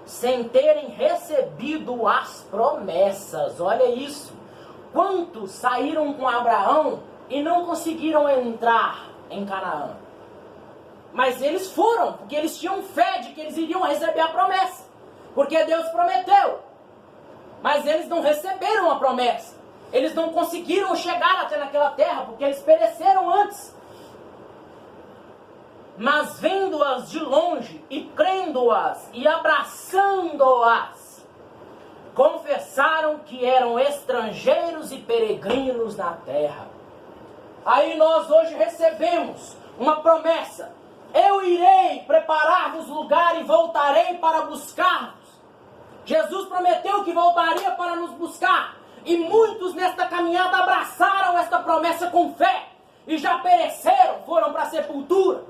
sem terem recebido as promessas. Olha isso. Quantos saíram com Abraão e não conseguiram entrar em Canaã? Mas eles foram, porque eles tinham fé de que eles iriam receber a promessa. Porque Deus prometeu. Mas eles não receberam a promessa. Eles não conseguiram chegar até naquela terra, porque eles pereceram antes. Mas vendo-as de longe e crendo-as e abraçando-as, confessaram que eram estrangeiros e peregrinos na terra. Aí nós hoje recebemos uma promessa: eu irei preparar-vos lugar e voltarei para buscar-vos. Jesus prometeu que voltaria para nos buscar. E muitos nesta caminhada abraçaram esta promessa com fé. e já pereceram, foram para a sepultura.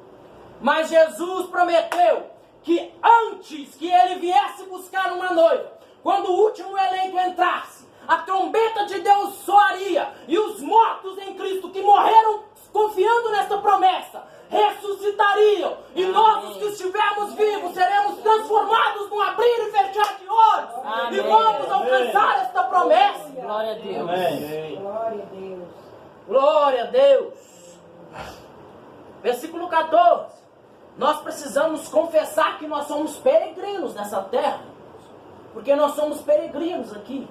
Mas Jesus prometeu que antes que ele viesse buscar uma noiva, quando o último eleito entrasse, a trombeta de Deus soaria e os mortos em Cristo que morreram confiando nessa promessa ressuscitariam. E nós, os que estivermos vivos, seremos transformados num abrir e fechar de olhos.
Amém.
E vamos alcançar esta promessa.
Glória a Deus.
Amém.
Glória a Deus.
Glória a Deus. Versículo 14. Nós precisamos confessar que nós somos peregrinos nessa terra. Porque nós somos peregrinos aqui.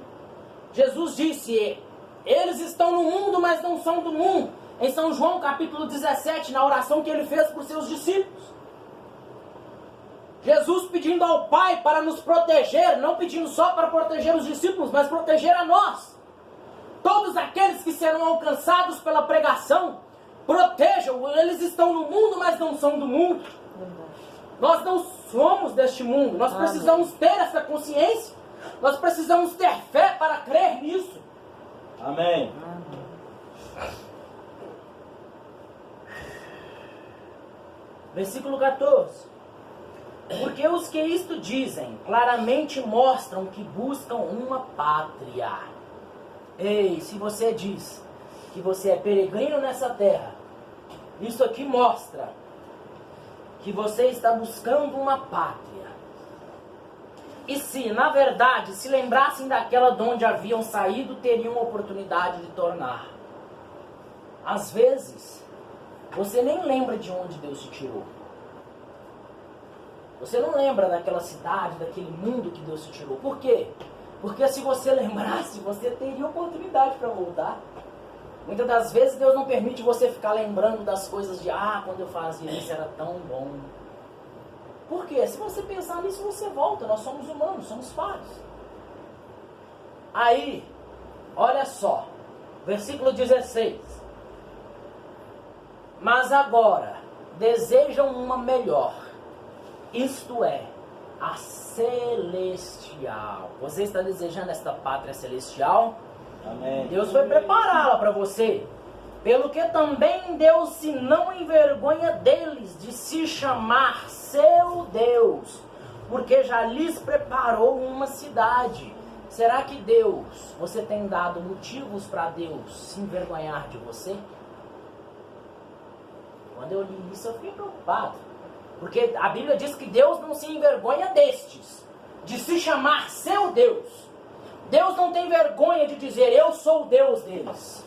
Jesus disse, eles estão no mundo, mas não são do mundo. Em São João capítulo 17, na oração que ele fez para os seus discípulos. Jesus pedindo ao Pai para nos proteger, não pedindo só para proteger os discípulos, mas proteger a nós. Todos aqueles que serão alcançados pela pregação, protejam, eles estão no mundo, mas não são do mundo. Nós não somos deste mundo, nós precisamos ter essa consciência, nós precisamos ter fé para crer nisso.
Amém.
Versículo 14. Porque os que isto dizem claramente mostram que buscam uma pátria. Ei, se você diz que você é peregrino nessa terra, isso aqui mostra que você está buscando uma pátria. E se, na verdade, se lembrassem daquela de onde haviam saído, teriam a oportunidade de tornar. Às vezes, você nem lembra de onde Deus te tirou. Você não lembra daquela cidade, daquele mundo que Deus te tirou. Por quê? Porque se você lembrasse, você teria oportunidade para voltar. Muitas das vezes Deus não permite você ficar lembrando das coisas de quando eu fazia isso era tão bom. Por quê? Se você pensar nisso, você volta. Nós somos humanos, somos falhos. Aí, olha só, versículo 16. Mas agora, desejam uma melhor, isto é, a celestial. Você está desejando esta pátria celestial?
Amém.
Deus vai prepará-la para você. Pelo que também Deus se não envergonha deles de se chamar seu Deus, porque já lhes preparou uma cidade. Será que Deus, você tem dado motivos para Deus se envergonhar de você? Quando eu li isso eu fiquei preocupado, porque a Bíblia diz que Deus não se envergonha destes, de se chamar seu Deus. Deus não tem vergonha de dizer, eu sou o Deus deles.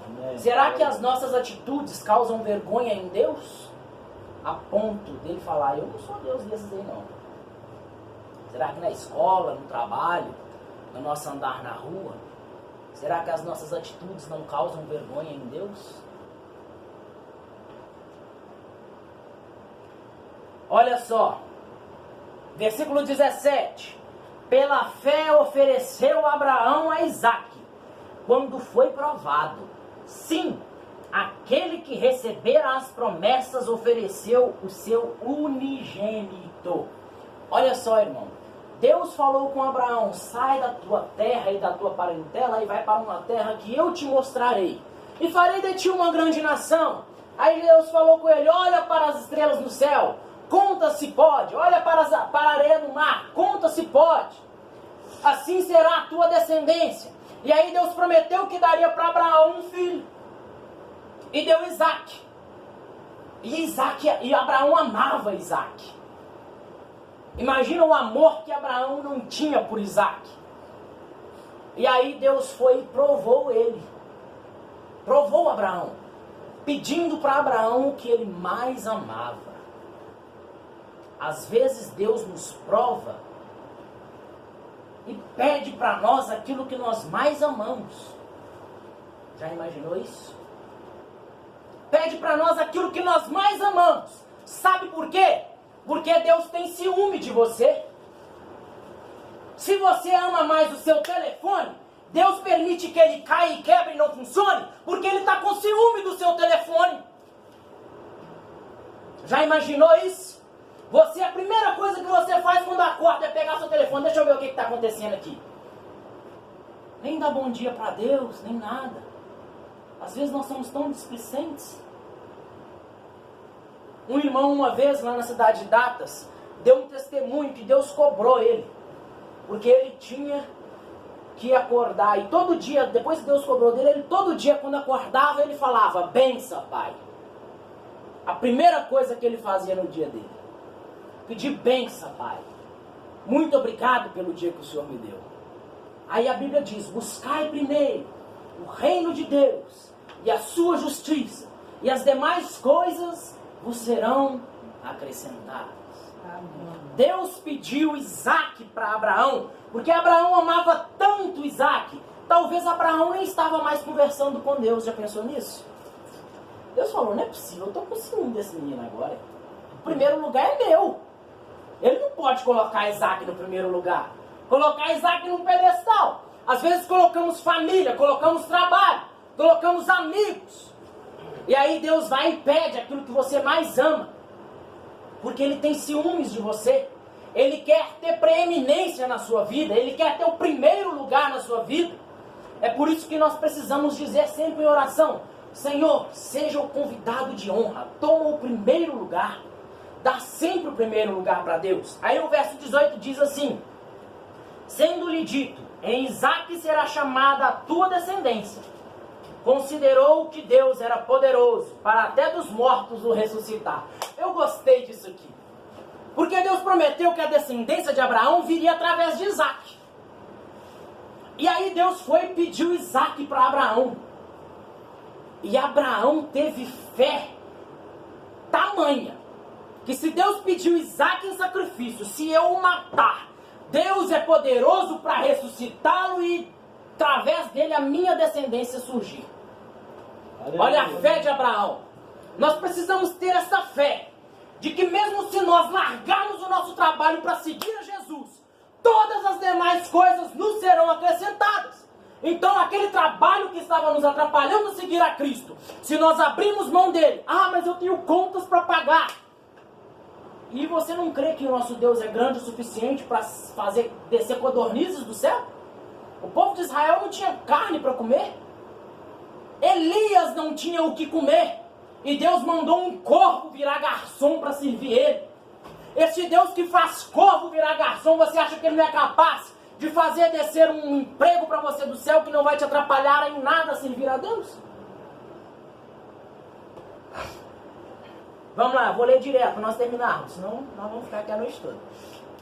Amém.
Será que as nossas atitudes causam vergonha em Deus? A ponto dele falar, eu não sou Deus desses aí não. Será que na escola, no trabalho, no nosso andar na rua, será que as nossas atitudes não causam vergonha em Deus? Olha só, versículo 17. Pela fé ofereceu Abraão a Isaque, quando foi provado. Sim, aquele que recebera as promessas ofereceu o seu unigênito. Olha só, irmão. Deus falou com Abraão, sai da tua terra e da tua parentela e vai para uma terra que eu te mostrarei. E farei de ti uma grande nação. Aí Deus falou com ele, olha para as estrelas no céu. Conta se pode, olha para a areia do mar, conta se pode. Assim será a tua descendência. E aí Deus prometeu que daria para Abraão um filho. E deu Isaque. E Abraão amava Isaque. Imagina o amor que Abraão não tinha por Isaque. E aí Deus foi e provou ele. Provou Abraão. Pedindo para Abraão o que ele mais amava. Às vezes Deus nos prova e pede para nós aquilo que nós mais amamos. Já imaginou isso? Pede para nós aquilo que nós mais amamos. Sabe por quê? Porque Deus tem ciúme de você. Se você ama mais o seu telefone, Deus permite que ele caia e quebre e não funcione, porque ele está com ciúme do seu telefone. Já imaginou isso? Você, a primeira coisa que você faz quando acorda é pegar seu telefone. Deixa eu ver o que está acontecendo aqui. Nem dá bom dia para Deus, nem nada. Às vezes nós somos tão displicentes. Um irmão, uma vez, lá na cidade de Datas, deu um testemunho que Deus cobrou ele. Porque ele tinha que acordar. E todo dia, depois que Deus cobrou dele, ele todo dia, quando acordava, ele falava: benção, Pai. A primeira coisa que ele fazia no dia dele. Pedir benção, Pai. Muito obrigado pelo dia que o Senhor me deu. Aí a Bíblia diz: buscai primeiro o reino de Deus e a sua justiça, e as demais coisas vos serão acrescentadas. Deus pediu Isaac para Abraão, porque Abraão amava tanto Isaac. Talvez Abraão nem estava mais conversando com Deus. Já pensou nisso? Deus falou: não é possível, eu estou com ciúme desse menino agora. O primeiro lugar é meu. Ele não pode colocar Isaac no primeiro lugar. Colocar Isaac num pedestal. Às vezes colocamos família, colocamos trabalho, colocamos amigos. E aí Deus vai e pede aquilo que você mais ama. Porque Ele tem ciúmes de você. Ele quer ter preeminência na sua vida. Ele quer ter o primeiro lugar na sua vida. É por isso que nós precisamos dizer sempre em oração: Senhor, seja o convidado de honra. Toma o primeiro lugar. Dá sempre o primeiro lugar para Deus. Aí o verso 18 diz assim: sendo-lhe dito, em Isaque será chamada a tua descendência. Considerou que Deus era poderoso para até dos mortos o ressuscitar. Eu gostei disso aqui. Porque Deus prometeu que a descendência de Abraão viria através de Isaque. E aí Deus foi e pediu Isaque para Abraão. E Abraão teve fé tamanha que se Deus pediu Isaque em sacrifício, se eu o matar, Deus é poderoso para ressuscitá-lo e através dele a minha descendência surgir. Aleluia. Olha a fé de Abraão. Nós precisamos ter essa fé de que mesmo se nós largarmos o nosso trabalho para seguir a Jesus, todas as demais coisas nos serão acrescentadas. Então aquele trabalho que estava nos atrapalhando a seguir a Cristo, se nós abrirmos mão dele: mas eu tenho contas para pagar. E você não crê que o nosso Deus é grande o suficiente para fazer descer codornizes do céu? O povo de Israel não tinha carne para comer. Elias não tinha o que comer. E Deus mandou um corvo virar garçom para servir ele. Esse Deus que faz corvo virar garçom, você acha que ele não é capaz de fazer descer um emprego para você do céu que não vai te atrapalhar em nada a servir a Deus? Vamos lá, vou ler direto para nós terminarmos, senão nós vamos ficar aqui a noite toda.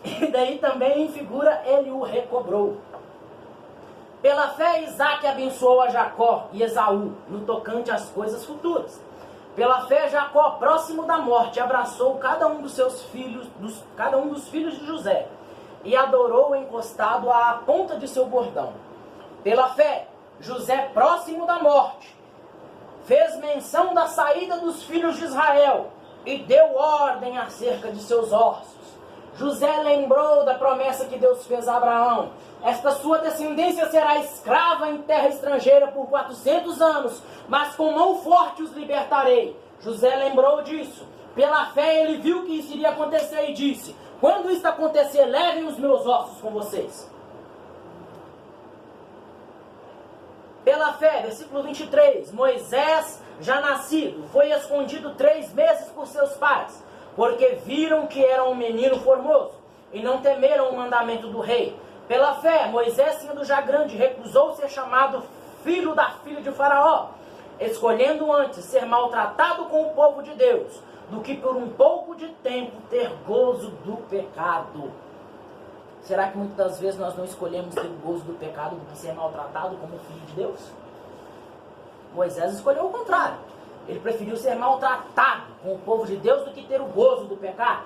E daí também em figura ele o recobrou. Pela fé Isaque abençoou a Jacó e Esaú no tocante às coisas futuras. Pela fé Jacó, próximo da morte, abraçou cada um dos seus filhos, cada um dos filhos de José, e adorou encostado à ponta de seu bordão. Pela fé José, próximo da morte, fez menção da saída dos filhos de Israel e deu ordem acerca de seus ossos. José lembrou da promessa que Deus fez a Abraão: esta sua descendência será escrava em terra estrangeira por 400 anos, mas com mão forte os libertarei. José lembrou disso. Pela fé ele viu que isso iria acontecer e disse: quando isso acontecer, levem os meus ossos com vocês. Pela fé, versículo 23, Moisés, já nascido, foi escondido 3 meses por seus pais, porque viram que era um menino formoso, e não temeram o mandamento do rei. Pela fé, Moisés, sendo já grande, recusou ser chamado filho da filha de Faraó, escolhendo antes ser maltratado com o povo de Deus, do que por um pouco de tempo ter gozo do pecado. Será que muitas das vezes nós não escolhemos ter o gozo do pecado do que ser maltratado como filho de Deus? Moisés escolheu o contrário. Ele preferiu ser maltratado com o povo de Deus do que ter o gozo do pecado.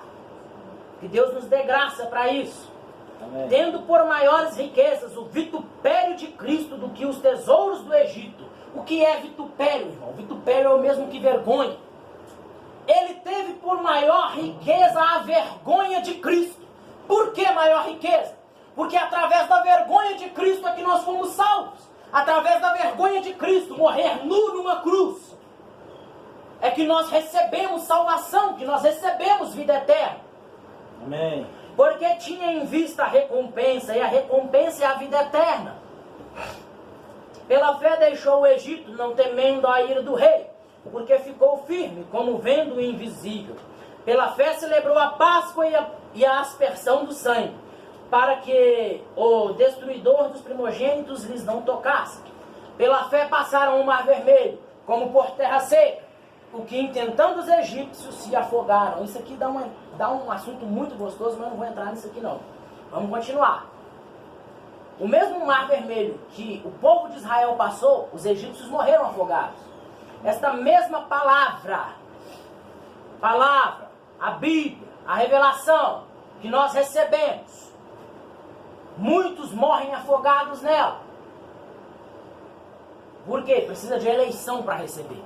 Que Deus nos dê graça para isso. Amém. Tendo por maiores riquezas o vitupério de Cristo do que os tesouros do Egito. O que é vitupério, irmão? Vitupério é o mesmo que vergonha. Ele teve por maior riqueza a vergonha de Cristo. Por que maior riqueza? Porque através da vergonha de Cristo é que nós fomos salvos. Através da vergonha de Cristo, morrer nu numa cruz, é que nós recebemos salvação, que nós recebemos vida eterna.
Amém.
Porque tinha em vista a recompensa, e a recompensa é a vida eterna. Pela fé deixou o Egito, não temendo a ira do rei, porque ficou firme, como vendo o invisível. Pela fé celebrou a Páscoa e a aspersão do sangue, para que o destruidor dos primogênitos lhes não tocasse. Pela fé passaram o mar vermelho, como por terra seca, o que intentando os egípcios se afogaram. Isso aqui dá um assunto muito gostoso, mas eu não vou entrar nisso aqui não. Vamos continuar. O mesmo mar vermelho que o povo de Israel passou, os egípcios morreram afogados. Esta mesma palavra, a Bíblia, a revelação que nós recebemos, muitos morrem afogados nela. Por quê? Precisa de eleição para receber.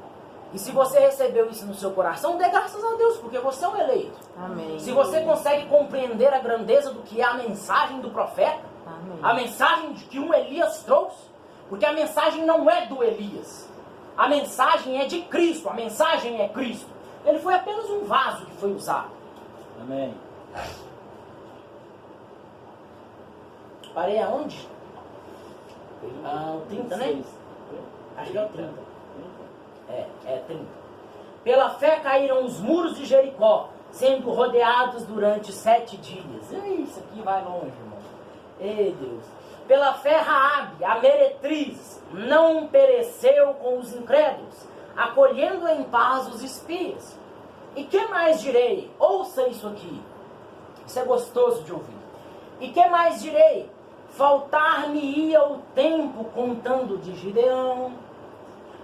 E se você recebeu isso no seu coração, dê graças a Deus, porque você é um eleito.
Amém.
Se você consegue compreender a grandeza do que é a mensagem do profeta,
Amém.
a mensagem que um Elias trouxe, porque a mensagem não é do Elias, a mensagem é de Cristo, a mensagem é Cristo. Ele foi apenas um vaso que foi usado.
Amém.
Parei aonde? 30, né? Acho que é o 30. É 30. Pela fé caíram os muros de Jericó, sendo rodeados durante 7 dias. Isso aqui vai longe, irmão. Ei, Deus. Pela fé Raabe, a meretriz, não pereceu com os incrédulos, acolhendo em paz os espias. E que mais direi? Ouça isso aqui. Isso é gostoso de ouvir. E que mais direi? Faltar-me-ia o tempo contando de Gideão,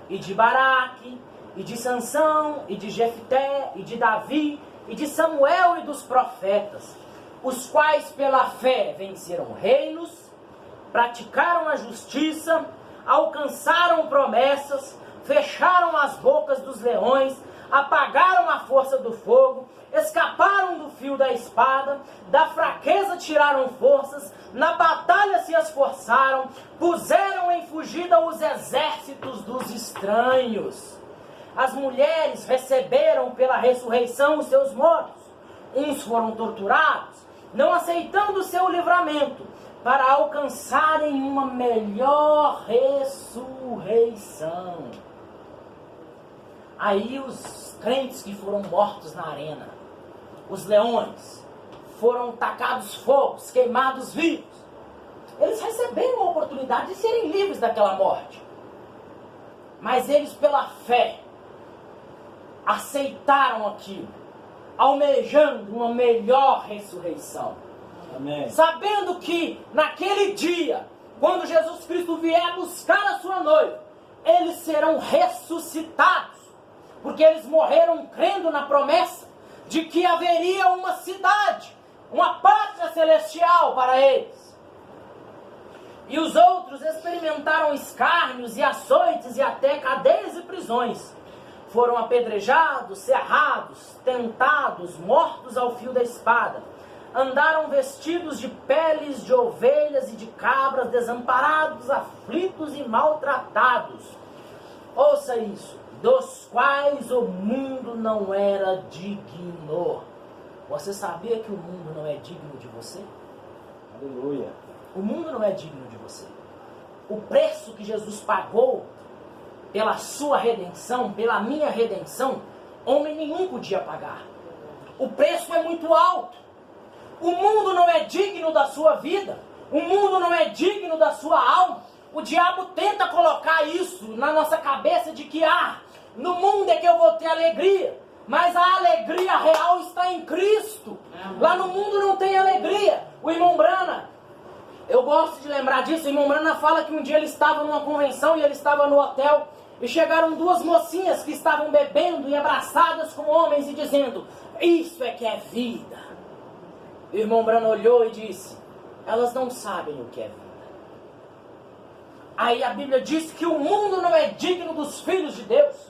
e de Baraque, e de Sansão, e de Jefté, e de Davi, e de Samuel e dos profetas, os quais pela fé venceram reinos, praticaram a justiça, alcançaram promessas, fecharam as bocas dos leões, apagaram a força do fogo, escaparam do fio da espada, da fraqueza tiraram forças, na batalha se esforçaram, puseram em fugida os exércitos dos estranhos. As mulheres receberam pela ressurreição os seus mortos. Uns foram torturados, não aceitando o seu livramento, para alcançarem uma melhor ressurreição. Aí os crentes que foram mortos na arena, os leões, foram tacados fogos, queimados vivos. Eles receberam a oportunidade de serem livres daquela morte. Mas eles, pela fé, aceitaram aquilo, almejando uma melhor ressurreição.
Amém.
Sabendo que naquele dia, quando Jesus Cristo vier buscar a sua noiva, eles serão ressuscitados, porque eles morreram crendo na promessa de que haveria uma cidade, uma pátria celestial para eles. E os outros experimentaram escárnios e açoites e até cadeias e prisões. Foram apedrejados, cerrados, tentados, mortos ao fio da espada. Andaram vestidos de peles de ovelhas e de cabras, desamparados, aflitos e maltratados. Ouça isso. Dos quais o mundo não era digno. Você sabia que o mundo não é digno de você?
Aleluia.
O mundo não é digno de você. O preço que Jesus pagou pela sua redenção, pela minha redenção, homem nenhum podia pagar. O preço é muito alto. O mundo não é digno da sua vida. O mundo não é digno da sua alma. O diabo tenta colocar isso na nossa cabeça de que, no mundo é que eu vou ter alegria. Mas a alegria real está em Cristo. Lá no mundo não tem alegria. O irmão Brana, eu gosto de lembrar disso, o irmão Brana fala que um dia ele estava numa convenção e ele estava no hotel e chegaram 2 mocinhas que estavam bebendo e abraçadas com homens e dizendo: isso é que é vida. O irmão Brana olhou e disse: elas não sabem o que é vida. Aí a Bíblia diz que o mundo não é digno dos filhos de Deus.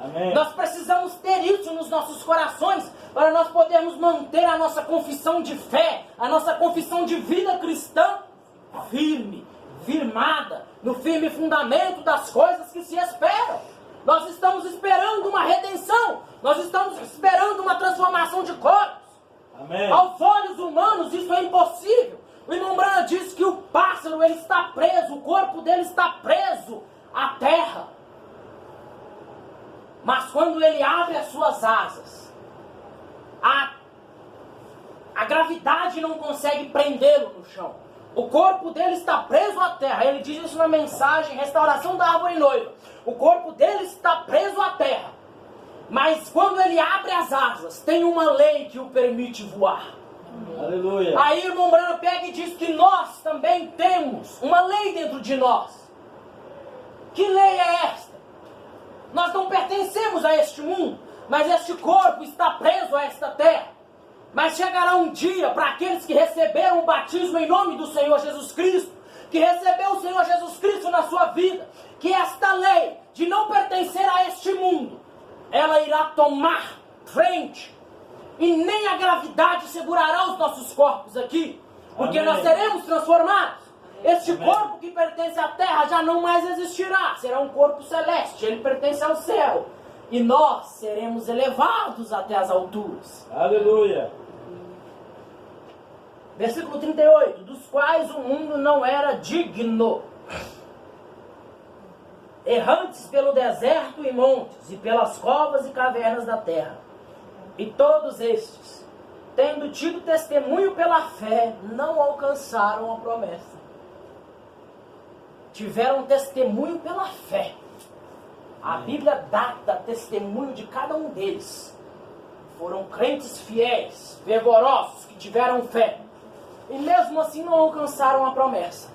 Amém.
Nós precisamos ter isso nos nossos corações para nós podermos manter a nossa confissão de fé, a nossa confissão de vida cristã firme, firmada, no firme fundamento das coisas que se esperam. Nós estamos esperando uma redenção, nós estamos esperando uma transformação de corpos.
Amém.
Aos olhos humanos isso é impossível. O irmão Brana diz que o passo pássaro, ele está preso, o corpo dele está preso à terra. Mas quando ele abre as suas asas, a gravidade não consegue prendê-lo no chão. O corpo dele está preso à terra. Ele diz isso na mensagem Restauração da Árvore Noiva. O corpo dele está preso à terra. Mas quando ele abre as asas, tem uma lei que o permite voar.
Aleluia.
Aí o irmão Branham pega e diz que nós também temos uma lei dentro de nós. Que lei é esta? Nós não pertencemos a este mundo, mas este corpo está preso a esta terra. Mas chegará um dia para aqueles que receberam o batismo em nome do Senhor Jesus Cristo, que recebeu o Senhor Jesus Cristo na sua vida, que esta lei de não pertencer a este mundo, ela irá tomar frente. E nem a gravidade segurará os nossos corpos aqui, porque
Amém.
nós seremos transformados. Este
Amém.
corpo que pertence à terra já não mais existirá, será um corpo celeste, ele pertence ao céu. E nós seremos elevados até as alturas.
Aleluia.
Versículo 38, dos quais o mundo não era digno, errantes pelo deserto e montes, e pelas covas e cavernas da terra. E todos estes, tendo tido testemunho pela fé, não alcançaram a promessa. Tiveram testemunho pela fé. A Bíblia data testemunho de cada um deles. Foram crentes fiéis, fervorosos, que tiveram fé. E mesmo assim não alcançaram a promessa.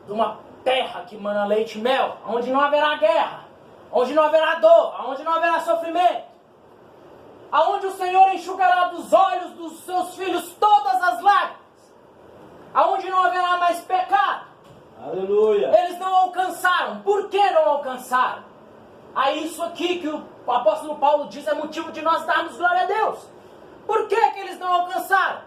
De uma terra que mana leite e mel, onde não haverá guerra, onde não haverá dor, onde não haverá sofrimento, aonde o Senhor enxugará dos olhos dos seus filhos todas as lágrimas, aonde não haverá mais pecado.
Aleluia.
Eles não alcançaram. Por que não alcançaram? Aí isso aqui que o apóstolo Paulo diz é motivo de nós darmos glória a Deus. Por que que eles não alcançaram?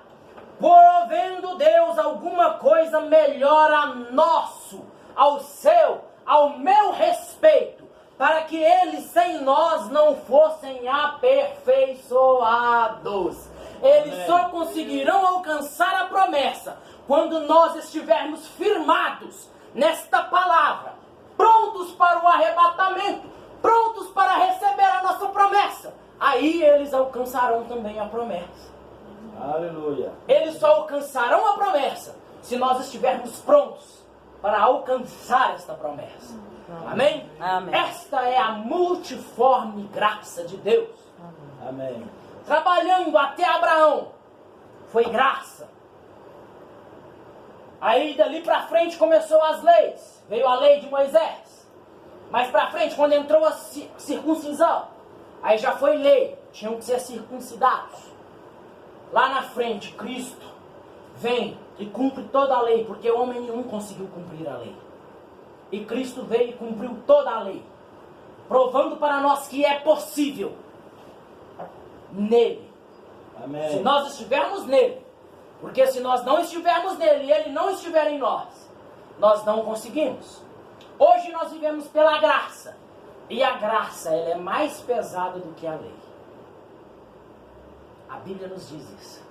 Provendo Deus alguma coisa melhor a nosso, ao seu, ao meu respeito, para que eles sem nós não fossem aperfeiçoados. Eles
Amém.
só conseguirão alcançar a promessa quando nós estivermos firmados nesta palavra, prontos para o arrebatamento, prontos para receber a nossa promessa. Aí eles alcançarão também a promessa.
Aleluia.
Eles só alcançarão a promessa se nós estivermos prontos para alcançar esta promessa. Amém?
Amém.
Esta é a multiforme graça de Deus.
Amém.
Trabalhando até Abraão, foi graça. Aí dali para frente começou as leis. Veio a lei de Moisés. Mais para frente, quando entrou a circuncisão, aí já foi lei. Tinham que ser circuncidados. Lá na frente, Cristo vem e cumpre toda a lei, porque homem nenhum conseguiu cumprir a lei. E Cristo veio e cumpriu toda a lei, provando para nós que é possível nele.
Amém.
Se nós estivermos nele, porque se nós não estivermos nele e ele não estiver em nós, nós não conseguimos. Hoje nós vivemos pela graça, e a graça ela é mais pesada do que a lei. A Bíblia nos diz isso,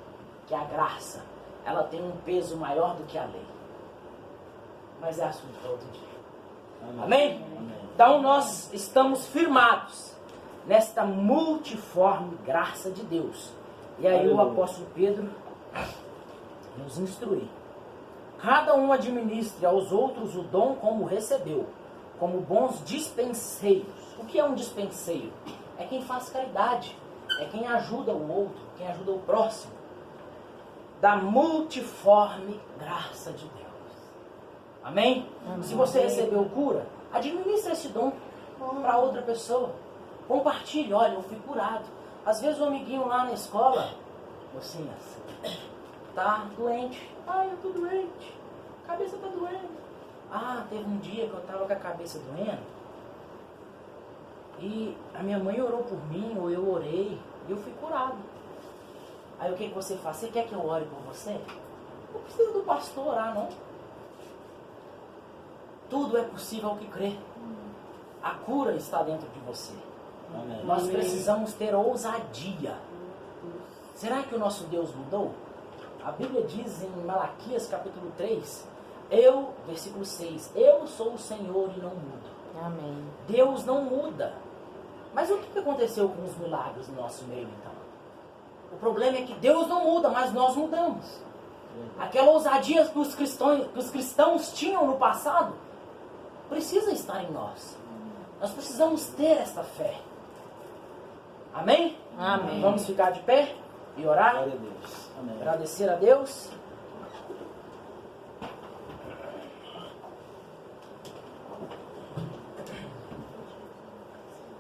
que a graça ela tem um peso maior do que a lei. Mas é assunto para outro dia. Amém? Então nós estamos firmados nesta multiforme graça de Deus. E aí o apóstolo Pedro nos instrui. Cada um administre aos outros o dom como recebeu, como bons dispenseiros. O que é um dispenseiro? É quem faz caridade, é quem ajuda o outro, quem ajuda o próximo. Da multiforme graça de Deus. Amém? Se você recebeu cura, administra esse dom para outra pessoa. Compartilhe, olha, eu fui curado. Às vezes o amiguinho lá na escola, mocinhas, tá doente. Ah, eu tô doente. A cabeça tá doendo. Ah, teve um dia que eu tava com a cabeça doendo. E a minha mãe orou por mim, ou eu orei, e eu fui curado. Aí o que você faz? Você quer que eu ore por você? Não precisa do pastor orar, não. Tudo é possível ao que crê. A cura está dentro de você.
Amém.
Nós precisamos ter ousadia. Será que o nosso Deus mudou? A Bíblia diz em Malaquias capítulo 3, versículo 6, eu sou o Senhor e não mudo.
Amém.
Deus não muda. Mas o que aconteceu com os milagres no nosso meio então? O problema é que Deus não muda, mas nós mudamos. Aquela ousadia que os cristãos tinham no passado precisa estar em nós. Nós precisamos ter esta fé. Amém?
Amém.
Vamos ficar de pé e orar.
Glória a Deus. Amém.
Agradecer a Deus.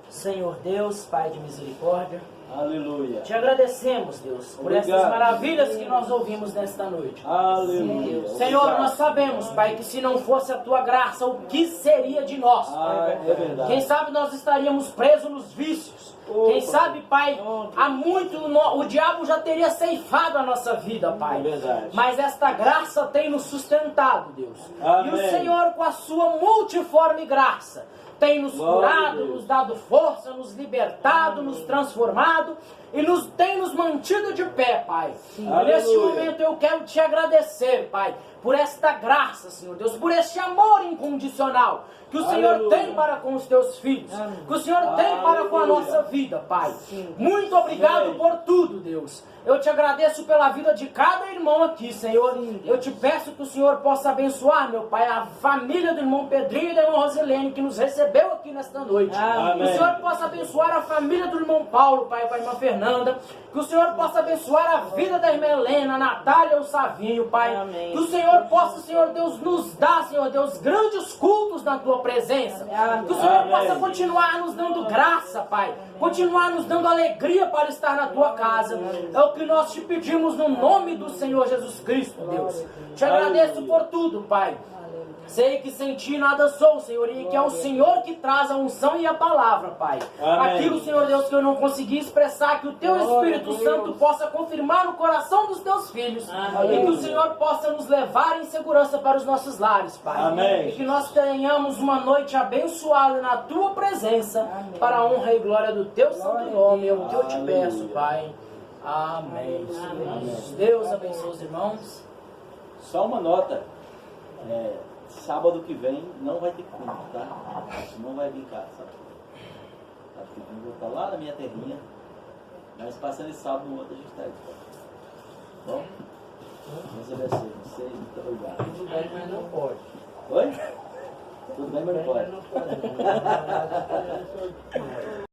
Senhor Deus, Pai de misericórdia,
Aleluia.
te agradecemos, Deus, por
Obrigado.
essas maravilhas que nós ouvimos nesta noite.
Aleluia.
Senhor,
Obrigado.
nós sabemos, Pai, que se não fosse a tua graça, o que seria de nós?
É verdade.
Quem sabe nós estaríamos presos nos vícios. Quem sabe, Pai, há muito o diabo já teria ceifado a nossa vida, Pai.
É verdade.
Mas esta graça tem nos sustentado, Deus.
Amém.
E o Senhor, com a sua multiforme graça, tem nos
Glória a
curado,
Deus.
nos dado força, nos libertado, nos transformado e tem nos mantido de pé, Pai. E neste
Aleluia.
momento eu quero te agradecer, Pai, por esta graça, Senhor Deus, por este amor incondicional que o Senhor
Aleluia.
tem para com os teus filhos, que o Senhor tem para com a
Aleluia.
nossa vida, Pai. Muito obrigado
Amém.
por tudo, Deus. Eu te agradeço pela vida de cada irmão aqui, Senhor. Eu te peço que o Senhor possa abençoar, meu Pai, a família do irmão Pedrinho e da irmã Rosilene, que nos recebeu aqui nesta noite.
Amém.
Que o Senhor possa abençoar a família do irmão Paulo, Pai, com a irmã Fernanda. Que o Senhor possa abençoar a vida da irmã Helena, a Natália, o Savinho, Pai.
Amém.
Que o Senhor possa, Senhor Deus, nos dar, Senhor Deus, grandes cultos na Tua presença. Que o Senhor
Amém.
possa continuar nos dando graça, Pai. Continuar nos dando alegria para estar na Tua casa. É o que nós te pedimos no nome do Senhor Jesus Cristo, Deus. Te agradeço por tudo, Pai. Sei que sem ti nada sou, Senhor, e que é o Senhor que traz a unção e a palavra, Pai.
Amém.
Aquilo, Senhor Deus, que eu não consegui expressar, que o Teu Espírito Santo possa confirmar no coração dos Teus filhos. E que o Senhor possa nos levar em segurança para os nossos lares, Pai.
Amém.
E que nós tenhamos uma noite abençoada na Tua presença, para a honra e glória do Teu santo nome. É o que eu te
Aleluia.
peço, Pai. Amém.
Amém.
Deus abençoe os irmãos.
Só uma nota. Sábado que vem não vai ter culto, tá? Não vai vir cá, sabe? Acho que eu vou estar lá na minha terrinha. Mas passando esse sábado, no outro a gente está aí. Tá bom? Deus abençoe vocês. Muito obrigado.
Tudo bem, mas não pode.
Oi? Tudo bem, mas não pode.
Mas não pode.